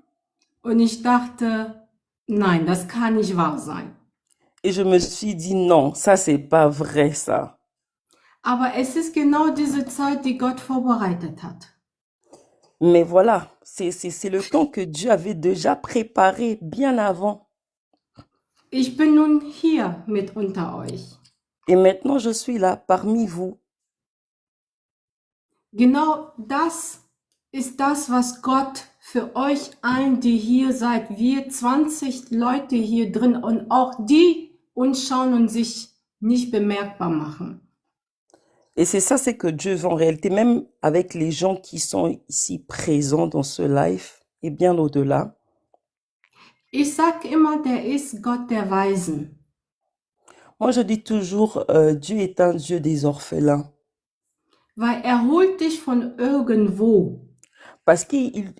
Und ich dachte, nein, das kann nicht wahr sein. Et je me suis dit, non, ça, c'est pas vrai, ça. Aber es ist genau diese Zeit, die Gott vorbereitet hat. Mais voilà, c'est le temps que Dieu avait déjà préparé bien avant. Ich bin nun hier mit unter euch. Et maintenant, je suis là parmi vous. Genau das ist das, was Gott für euch allen, die hier seid, wir 20 Leute hier drin und auch die uns schauen und sich nicht bemerkbar machen. Et c'est ça, c'est que Dieu veut en réalité, même avec les gens qui sont ici présents dans ce live et bien au-delà. Ich sag immer, der ist Gott der Weisen. Moi, je dis toujours, Dieu est un Dieu des orphelins. Weil holt dich von irgendwo. Parce qu'il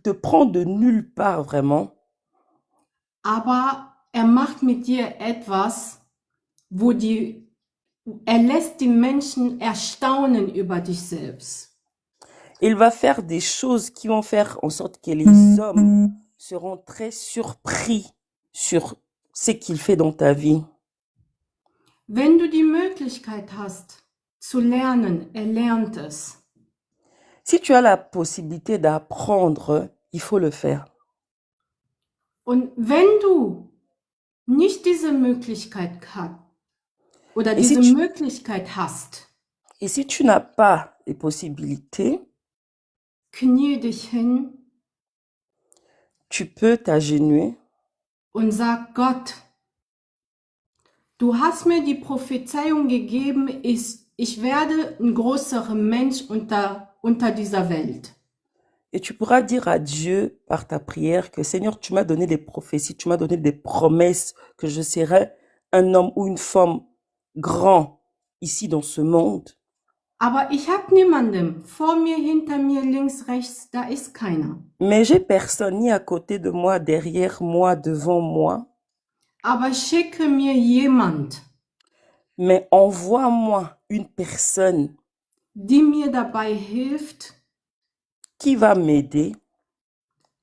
te prend de nulle part, vraiment. Aber macht mit dir etwas, lässt die Menschen erstaunen über dich selbst. Il va faire des choses qui vont faire en sorte que les hommes seront très surpris sur ce qu'il fait dans ta vie. Wenn du die Möglichkeit hast, zu lernen, lernt es. Si tu as la possibilité d'apprendre, il faut le faire. Und wenn du nicht diese Möglichkeit hast, oder diese Möglichkeit hast, et si tu n'as pas les possibilités, knie dich hin, tu peux t'agenouiller und sag Gott, du hast mir die Prophezeiung gegeben, ich werde ein größerer Mensch unter dieser Welt. Et tu pourras dire à Dieu par ta prière que Seigneur, tu m'as donné des prophéties, tu m'as donné des promesses que je serai un homme ou une femme grand ici dans ce monde. Aber ich habe niemanden vor mir, hinter mir, links, rechts, da ist keiner. Mais j'ai personne ni à côté de moi, derrière moi, devant moi. Aber schicke mir jemand, mais envoie-moi une personne die mir dabei hilft, qui va m'aider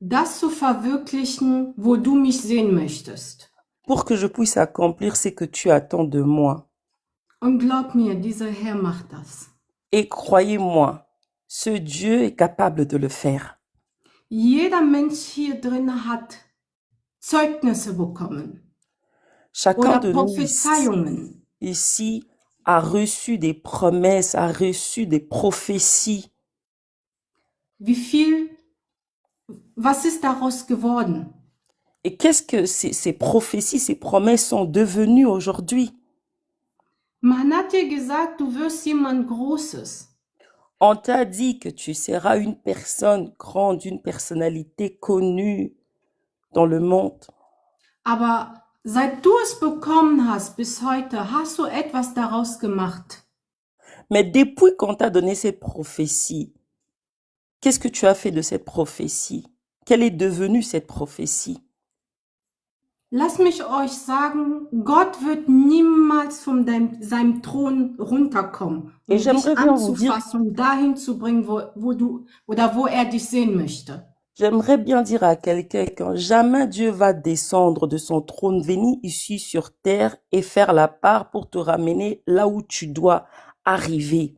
das zu verwirklichen, wo du mich sehen möchtest. pour que je puisse accomplir ce que tu attends de moi. Und glaub mir, dieser Herr macht das. Et croyez-moi, ce Dieu est capable de le faire. Jeder Mensch hier drin hat Zeugnisse bekommen Chacun oder de nous Prophezeiungen. ici a reçu des promesses, a reçu des prophéties. Was ist daraus geworden? Et qu'est-ce que ces prophéties, ces promesses sont devenues aujourd'hui? Man hat dir gesagt, du wirst jemand Großes. On t'a dit que tu seras une personne grande, une personnalité connue dans le monde. Aber seit du es bekommen hast bis heute, hast du etwas daraus gemacht. Mais depuis qu'on t'a donné cette prophétie, qu'est-ce que tu as fait de cette prophétie? Quelle est devenue cette prophétie? Lass mich euch sagen, Gott wird niemals von seinem Thron runterkommen, um dich anzufassen, um dahin zu bringen, wo er dich sehen möchte. J'aimerais bien dire à quelqu'un que jamais Dieu va descendre de son trône, venir ici sur terre et faire la part pour te ramener là où tu dois arriver.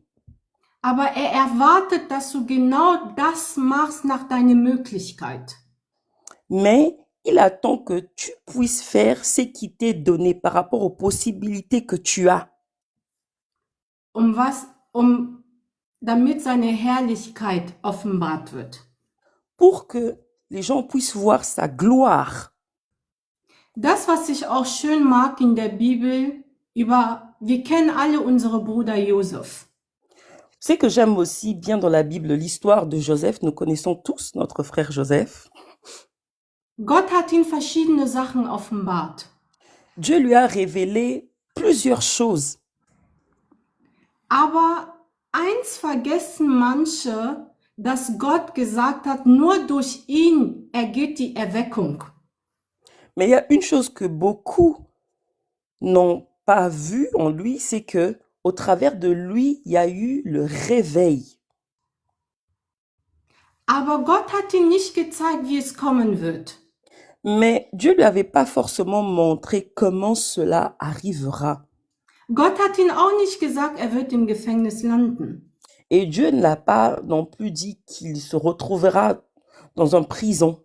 Aber er erwartet, dass du genau das machst nach deiner Möglichkeit. Mais il attend que tu puisses faire ce qui t'est donné par rapport aux possibilités que tu as. Damit seine Herrlichkeit offenbart wird. Pour que les gens puissent voir sa gloire. Das, was ich auch schön mag in der Bibel, wir kennen alle unsere Bruder Josef. Ce que j'aime aussi bien dans la Bible, l'histoire de Joseph, nous connaissons tous notre frère Joseph. Gott hat ihm verschiedene Sachen offenbart. Dieu lui a révélé plusieurs choses. Aber eins vergessen manche, dass Gott gesagt hat, nur durch ihn ergeht die Erweckung. Mais il y a une chose que beaucoup n'ont pas vue en lui, c'est que au travers de lui, il y a eu le réveil. Aber Gott hat ihm nicht gezeigt, wie es kommen wird. Mais Dieu lui avait pas forcément montré comment cela arrivera. Gott hat ihm auch nicht gesagt, er wird im Gefängnis landen. Et Dieu ne l'a pas non plus dit qu'il se retrouvera dans une prison.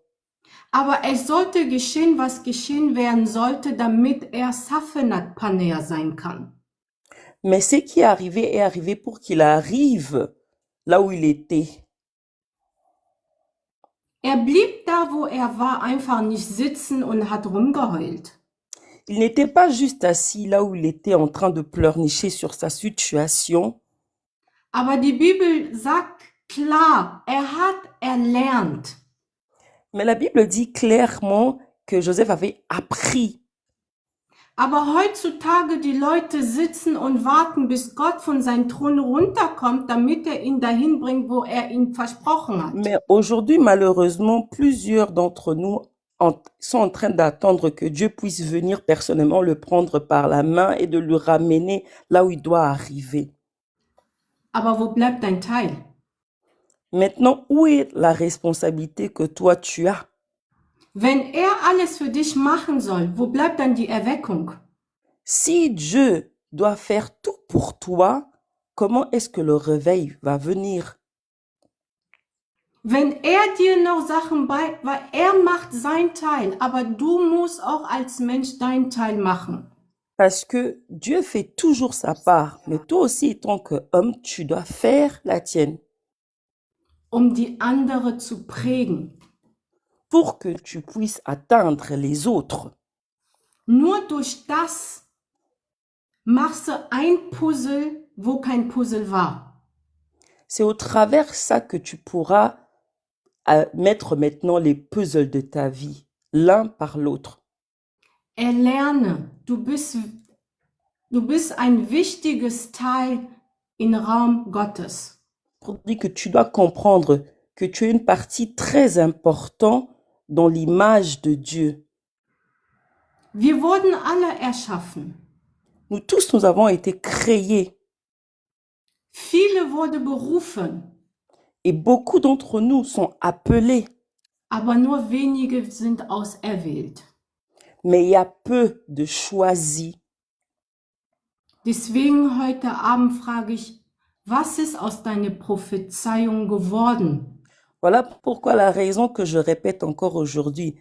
Aber es sollte geschehen, was geschehen werden sollte, damit er Safenat Panea sein kann. Mais ce qui est arrivé pour qu'il arrive là où il était. Er blieb da, wo er war, einfach nicht sitzen und hat rumgeheult. Il n'était pas juste assis là où il était en train de pleurnicher sur sa situation. Aber die Bibel sagt klar, er hat erlernt. Mais la Bible dit clairement que Joseph avait appris. Aber heutzutage die Leute sitzen und warten, bis Gott von seinem Thron runterkommt, damit er ihn dahin bringt, wo er ihn versprochen hat. Mais aujourd'hui, malheureusement, plusieurs d'entre nous sont en train d'attendre que Dieu puisse venir personnellement le prendre par la main et de le ramener là où il doit arriver. Aber wo bleibt dein Teil? Maintenant, où est la responsabilité que toi tu as? Wenn er alles für dich machen soll, wo bleibt dann die Erweckung? Si Dieu doit faire tout pour toi, comment est-ce que le réveil va venir? Wenn er dir noch Sachen weil er macht sein Teil, aber du musst auch als Mensch dein Teil machen. Parce que Dieu fait toujours sa part, mais toi aussi, en tant qu'homme, tu dois faire la tienne. Die andere zu prägen. Pour que tu puisses atteindre les autres. Nur durch das machst du ein Puzzle, wo kein Puzzle war. C'est au travers ça que tu pourras mettre maintenant les puzzles de ta vie, l'un par l'autre. Erlerne, du bist ein wichtiges Teil im Raum Gottes. Pour dire que tu dois comprendre que tu es une partie très importante dans l'image de Dieu. Wir wurden alle erschaffen. Nous tous, nous avons été créés. Viele wurden berufen. Et beaucoup d'entre nous sont appelés. Aber nur wenige sind auserwählt. Mais il y a peu de choisis. Deswegen heute Abend frage ich, was ist aus deiner Prophezeiung geworden? Voilà pourquoi la raison que je répète encore aujourd'hui.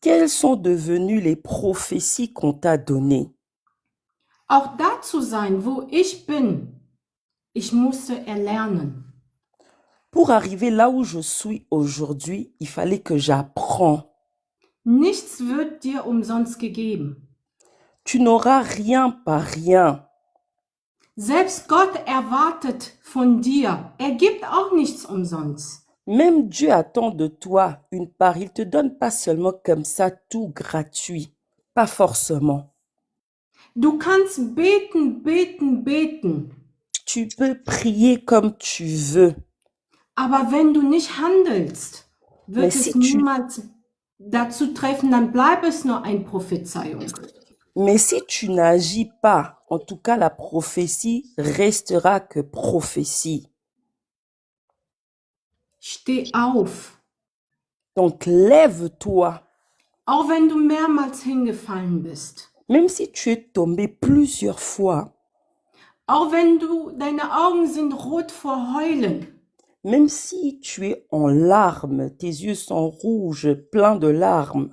Quelles sont devenues les prophéties qu'on t'a données? Auch da zu sein, wo ich bin, ich musste erlernen. Pour arriver là où je suis aujourd'hui, il fallait que j'apprends. Nichts wird dir umsonst gegeben. Tu n'auras rien par rien. Selbst Gott erwartet von dir. Er gibt auch nichts umsonst. Même Dieu attend de toi une part. Il ne te donne pas seulement comme ça tout gratuit. Pas forcément. Du kannst beten, beten, beten. Tu peux prier comme tu veux. Aber wenn du nicht handelst, wird Mais es si tu- niemals dazu treffen, dann bleibt es nur eine Prophezeiung. Mais si tu n'agis pas, en tout cas la prophétie restera que prophétie. Steh auf. Donc lève-toi. Auch wenn du mehrmals hingefallen bist. Même si tu es tombé plusieurs fois, Auch wenn deine Augen sind rot vor Heulen. même si tu es en larmes, tes yeux sont rouges, pleins de larmes,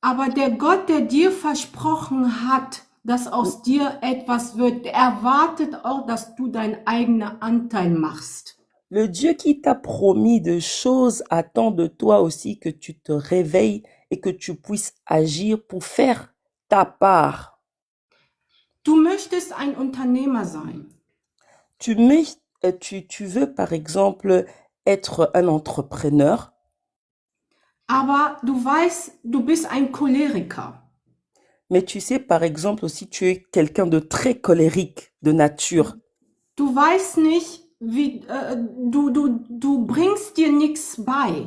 Aber der Gott, der dir versprochen hat, dass aus dir etwas wird, der erwartet auch, dass du deinen eigenen Anteil machst. le Dieu qui t'a promis de choses attend de toi aussi que tu te réveilles et que tu puisses agir pour faire ta part. Du möchtest ein Unternehmer sein. Tu veux par exemple être un entrepreneur, Aber du weißt, du bist ein Choleriker. mais tu sais par exemple aussi tu es quelqu'un de très colérique de nature. Du weißt nicht, du bringst dir nichts bei.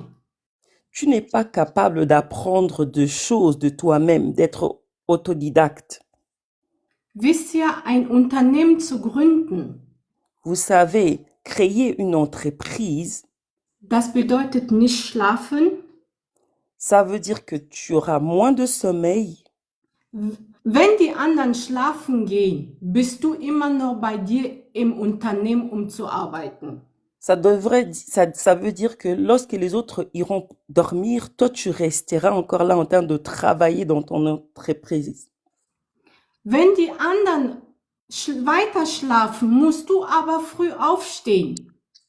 Tu n'es pas capable d'apprendre de choses de toi-même, d'être autodidacte. Wisst ihr, ein Unternehmen zu gründen, Vous savez, créer une entreprise, das bedeutet nicht schlafen. ça veut dire que tu auras moins de sommeil. Wenn die anderen schlafen gehen, bist du immer noch bei dir im Unternehmen, um zu arbeiten. Ça veut dire que lorsque les autres iront dormir, toi tu resteras encore là en train de travailler dans ton entreprise. Wenn die anderen weiter schlafen, musst du aber früh aufstehen.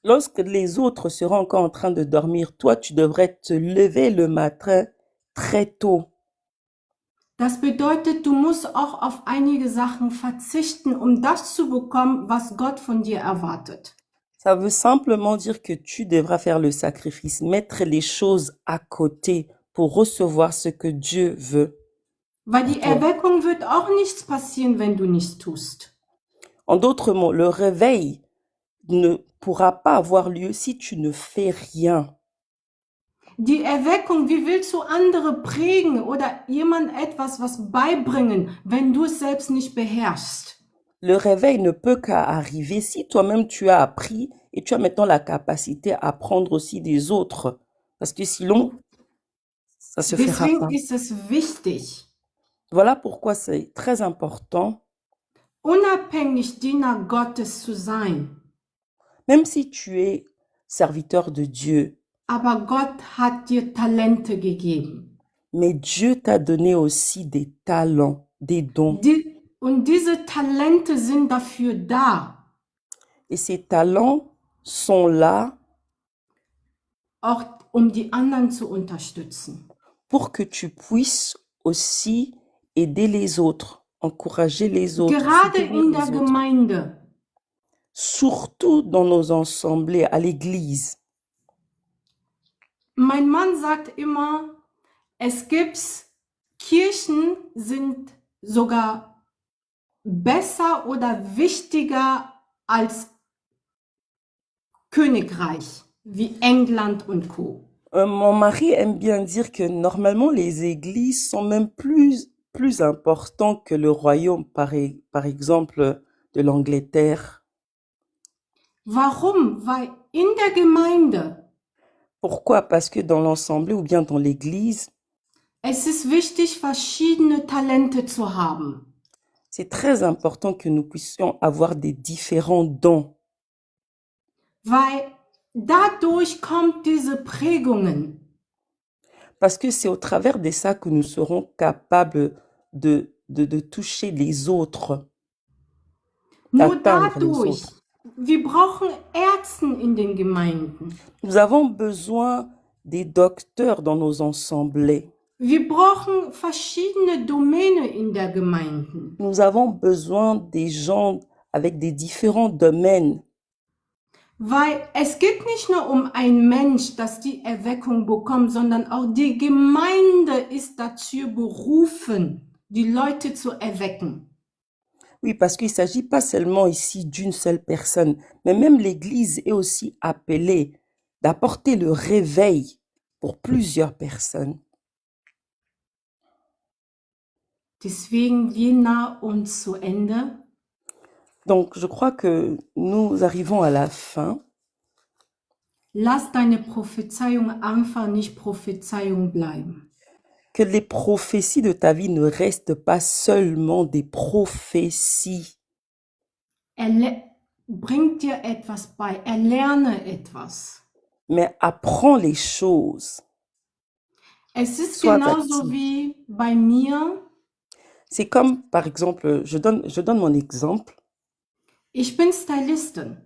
Lorsque les autres seront encore en train de dormir, toi tu devrais te lever le matin très tôt. Das bedeutet, du musst auch auf einige Sachen verzichten, um das zu bekommen, was Gott von dir erwartet. Ça veut simplement dire que tu devras faire le sacrifice, mettre les choses à côté pour recevoir ce que Dieu veut. Weil die Erweckung wird auch nichts passieren, wenn du nichts tust. En d'autres mots, le réveil ne pourra pas avoir lieu si tu ne fais rien. Die Erweckung, wie willst du andere prägen oder jemand etwas was beibringen, wenn du es selbst nicht beherrschst? Le réveil ne peut qu'arriver si toi-même tu as appris et tu as maintenant la capacité à apprendre aussi des autres. Parce que sinon, ça se fera pas. Deswegen ist es wichtig, Voilà pourquoi c'est très important, unabhängig Diener Gottes zu sein. même si tu es serviteur de Dieu, Aber Gott hat dir Talente gegeben. mais Dieu t'a donné aussi des talents, des dons. Und diese Talente sind dafür da, Et ces talents sont là auch um die anderen zu unterstützen. pour que tu puisses aussi aider les autres, encourager les autres, Gerade soutenir in les der autres. Gemeinde. Surtout dans nos assemblées, à l'église. Mein Mann sagt immer, es gibt Kirchen sind sogar besser oder wichtiger als Königreich, wie England und Co. Mon mari aime bien dire que normalement les églises sont même plus importants que le royaume, par exemple, de l'Angleterre. Warum? Weil in der Gemeinde Pourquoi? Parce que dans l'assemblée ou bien dans l'église, es ist wichtig, verschiedene Talente zu haben. C'est très important que nous puissions avoir des différents dons. Weil dadurch kommt diese Prägungen. Parce que c'est au travers de ça que nous serons capables de toucher les autres, Nur d'atteindre les dadurch. autres. Wir brauchen Ärzte in den Gemeinden. Nous avons besoin des docteurs dans nos assemblées. Wir brauchen verschiedene Domäne in der Gemeinde. Nous avons besoin des gens avec des différents domaines. Weil es geht nicht nur um ein Mensch, dass die Erweckung bekommt, sondern auch die Gemeinde ist dazu berufen, die Leute zu erwecken. Oui, parce qu'il ne s'agit pas seulement ici d'une seule personne, mais même l'Église est aussi appelée d'apporter le réveil pour plusieurs personnes. Deswegen, wir nahen uns zu Ende. Donc, je crois que nous arrivons à la fin. Lass deine Prophezeiung einfach nicht Prophezeiung bleiben. Que les prophéties de ta vie ne restent pas seulement des prophéties. Bringt dir etwas bei, erlerne etwas. Mais apprends les choses. Es ist Sois genauso actif. wie bei mir. C'est comme, par exemple, je donne mon exemple. Ich bin Stylistin,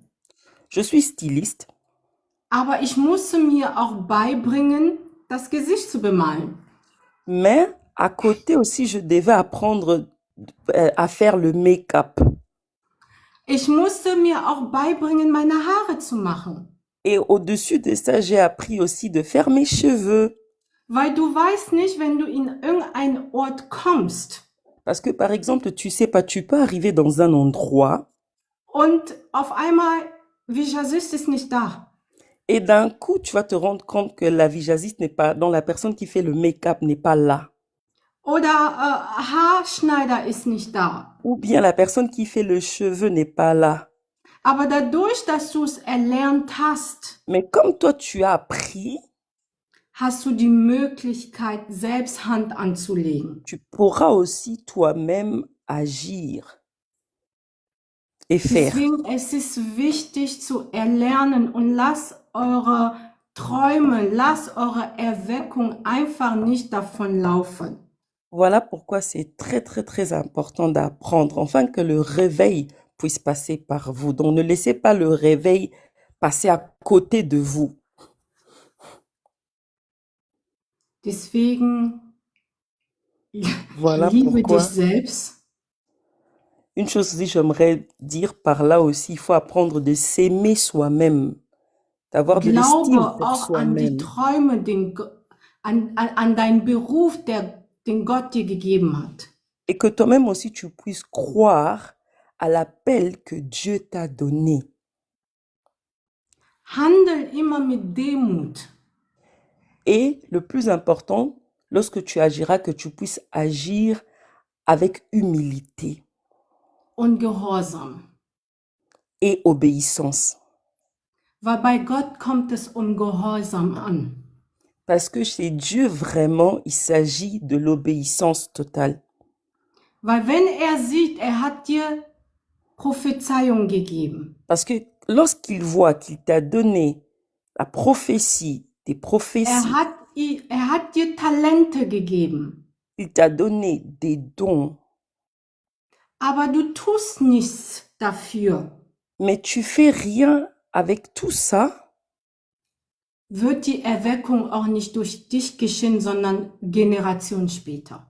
Je suis styliste, aber ich musste mir auch beibringen, das Gesicht zu bemalen. mais à côté aussi, je devais apprendre à faire le make-up. Ich musste mir auch beibringen, meine Haare zu machen. Et au-dessus de ça, j'ai appris aussi de faire mes cheveux. Weil du weißt nicht, wenn du in irgendeinen Ort kommst Parce que, par exemple, tu sais pas, tu peux arriver dans un endroit und auf einmal, Visagist ist nicht da. et d'un coup, tu vas te rendre compte que la visagiste n'est pas, donc la personne qui fait le make-up n'est pas là. Oder Haarschneider ist nicht da. Ou bien la personne qui fait le cheveu n'est pas là. Aber dadurch, dass du es erlernt hast, Mais comme toi, tu as appris, hast du die Möglichkeit, selbst Hand anzulegen. tu pourras aussi toi-même agir et faire. Deswegen es ist wichtig zu erlernen und lasst eure Träume, lasst eure Erweckung einfach nicht davonlaufen. Voilà pourquoi c'est très, très, très important d'apprendre, afin que le réveil puisse passer par vous. Donc, ne laissez pas le réveil passer à côté de vous. Deswegen Voilà liebe pourquoi. dich selbst. Une chose aussi, j'aimerais dire par là aussi, il faut apprendre de s'aimer soi-même, d'avoir de l'estime Glaube pour auch an die soi-même. Träume, an deinen Beruf, den Gott dir gegeben hat. Et que toi-même aussi, tu puisses croire à l'appel que Dieu t'a donné. Handel immer mit Demut. Et le plus important, lorsque tu agiras, que tu puisses agir avec humilité Und Gehorsam. et obéissance. Weil bei Gott kommt es um Gehorsam an. Parce que chez Dieu, vraiment, il s'agit de l'obéissance totale. Weil wenn sieht, hat dir Prophezeiung gegeben. Parce que lorsqu'il voit qu'il t'a donné la prophétie, des prophéties, hat dir Talente gegeben. il t'a donné des dons, Aber du tust nichts dafür. mais tu fais rien avec tout ça, Wird die Erweckung auch nicht durch dich geschehen, sondern Generationen später.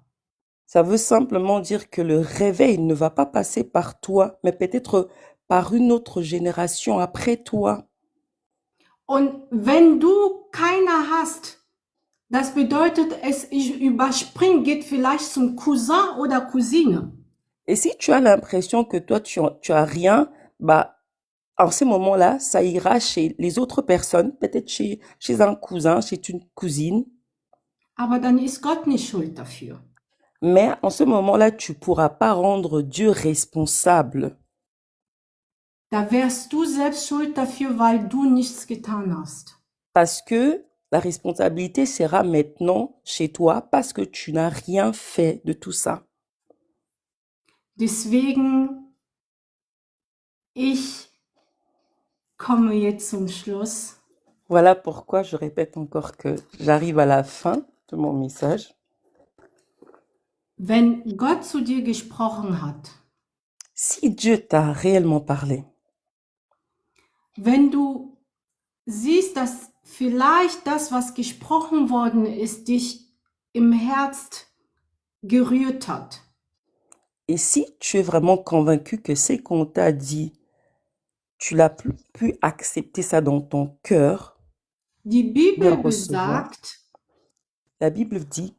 ça veut simplement dire que le réveil ne va pas passer par toi, mais peut-être par une autre génération après toi. Und wenn du keiner hast, das bedeutet, ich überspringe, geht vielleicht zum Cousin oder Cousine. Et si tu as l'impression que toi, tu as rien, bah, en ce moment-là, ça ira chez les autres personnes, peut-être chez un cousin, chez une cousine. Aber dann ist Gott nicht schuld dafür. Mais en ce moment-là, tu pourras pas rendre Dieu responsable. Da wärst du selbst schuld dafür, weil du nichts getan hast. Parce que la responsabilité sera maintenant chez toi parce que tu n'as rien fait de tout ça. Deswegen, ich komme jetzt zum Schluss. Voilà pourquoi je répète encore que j'arrive à la fin de mon message. Wenn Gott zu dir gesprochen hat, Si Dieu t'a réellement parlé, wenn du siehst, dass vielleicht das, was gesprochen worden ist, dich im Herz gerührt hat, et si tu es vraiment convaincu que ce qu'on t'a dit, tu l'as pu accepter ça dans ton cœur, die le Bibel recevoir, besagt, la Bible dit,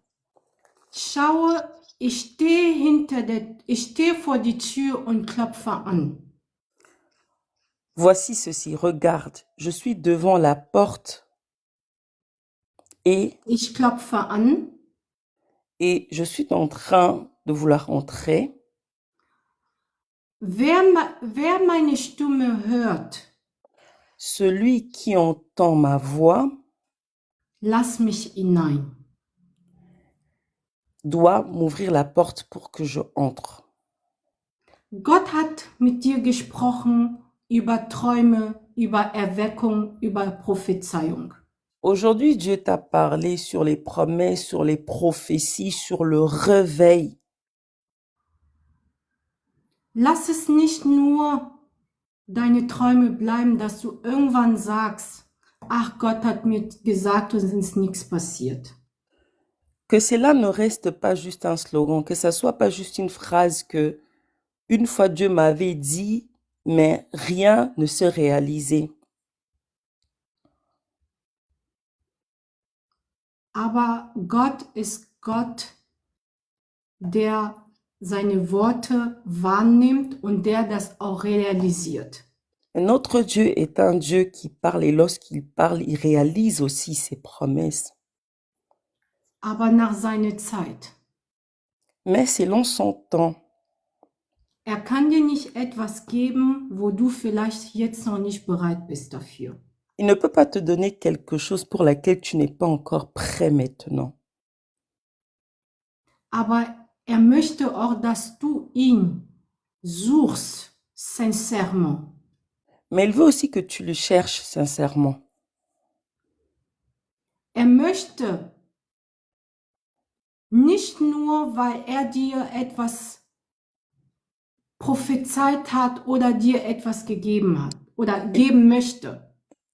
schaue, ich stehe vor die Tür und klopfe an. voici ceci, regarde, je suis devant la porte et Ich klopfe an. je suis en train de vouloir entrer. Wer meine Stimme hört, Celui qui entend ma voix lass mich hinein. doit m'ouvrir la porte pour que je entre. Gott hat mit dir gesprochen über Träume, über Erweckung, über Prophezeiung. Aujourd'hui, Dieu t'a parlé sur les promesses, sur les prophéties, sur le réveil. Lass es nicht nur deine Träume bleiben, dass du irgendwann sagst, ach, Gott hat mir gesagt und es ist nichts passiert. Que cela ne reste pas juste un slogan, que ça soit pas juste une phrase que une fois Dieu m'avait dit, mais rien ne se réalisait. Aber Gott ist Gott, der seine Worte wahrnimmt und der das auch realisiert. Notre Dieu est un Dieu qui parle et lorsqu'il parle, il réalise aussi ses promesses. Aber nach seiner Zeit. Mais selon son temps, Er kann dir nicht etwas geben, wo du vielleicht jetzt noch nicht bereit bist dafür. il ne peut pas te donner quelque chose pour laquelle tu n'es pas encore prêt maintenant. Aber er möchte auch, dass du ihn suchst, sincèrement. Mais il veut aussi que tu le cherches sincèrement. Er möchte nicht nur, weil er dir etwas prophezeit hat oder dir etwas gegeben hat oder geben möchte.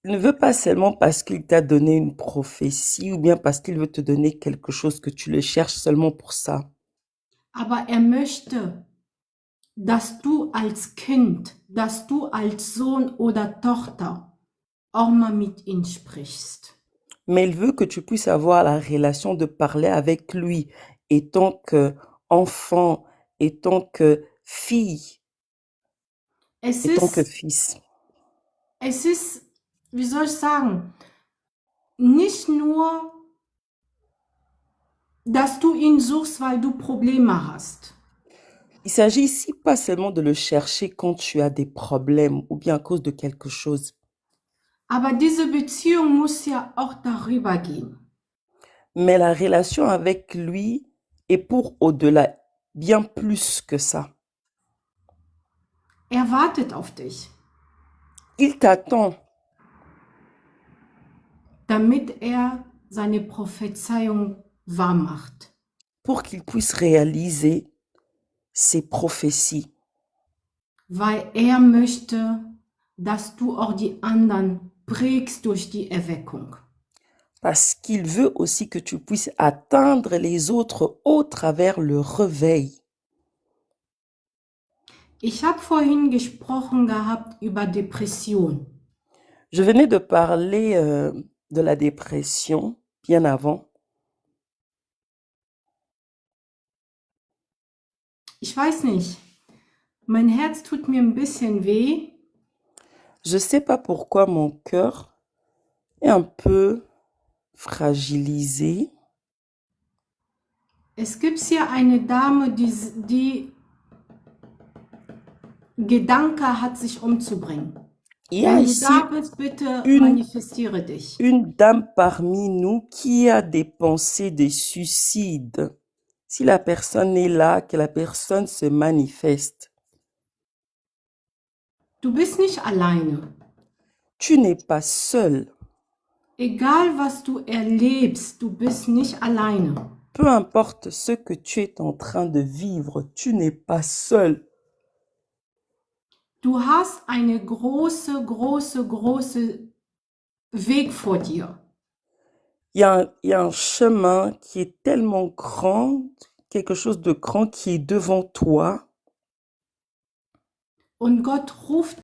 Il ne veut pas seulement parce qu'il t'a donné une prophétie ou bien parce qu'il veut te donner quelque chose que tu le cherches seulement pour ça. Aber er möchte, dass du als Kind, dass du als Sohn oder Tochter auch mal mit ihm sprichst. Mais il veut que tu puisses avoir la relation de parler avec lui, étant que enfant, étant que fille, Es étant que ist, fils. es ist, wie soll ich sagen, nicht nur, dass du ihn suchst, weil du Probleme hast. Il s'agit ici pas seulement de le chercher quand tu as des problèmes ou bien à cause de quelque chose. Aber diese Beziehung muss ja auch darüber gehen. Mais la relation avec lui est pour au-delà, bien plus que ça. Er wartet auf dich, Il t'attend damit er seine Prophezeiung wahr macht. pour qu'il puisse réaliser ses prophéties. Weil er möchte, dass du auch die anderen prägst durch die Erweckung. Parce qu'il veut aussi que tu puisses atteindre les autres au travers le réveil. Ich habe vorhin gesprochen gehabt über Depression. Je venais de parler de la dépression bien avant. Ich weiß nicht, mein Herz tut mir ein bisschen weh, Je ne sais pas pourquoi mon cœur est un peu fragilisé. Es gibt hier eine Dame, die Gedanke hat, sich umzubringen. Il y a Wenn du ici da bist, bitte une- manifestiere dich. une dame parmi nous qui a des pensées de suicide. Si la personne est là, que la personne se manifeste. Du bist nicht alleine. Tu n'es pas seul. Egal was du erlebst, du bist nicht alleine. Peu importe ce que tu es en train de vivre, tu n'es pas seul. Du hast eine große Weg vor dir. Il y a un chemin qui est tellement grand, quelque chose de grand qui est devant toi. Und Gott ruft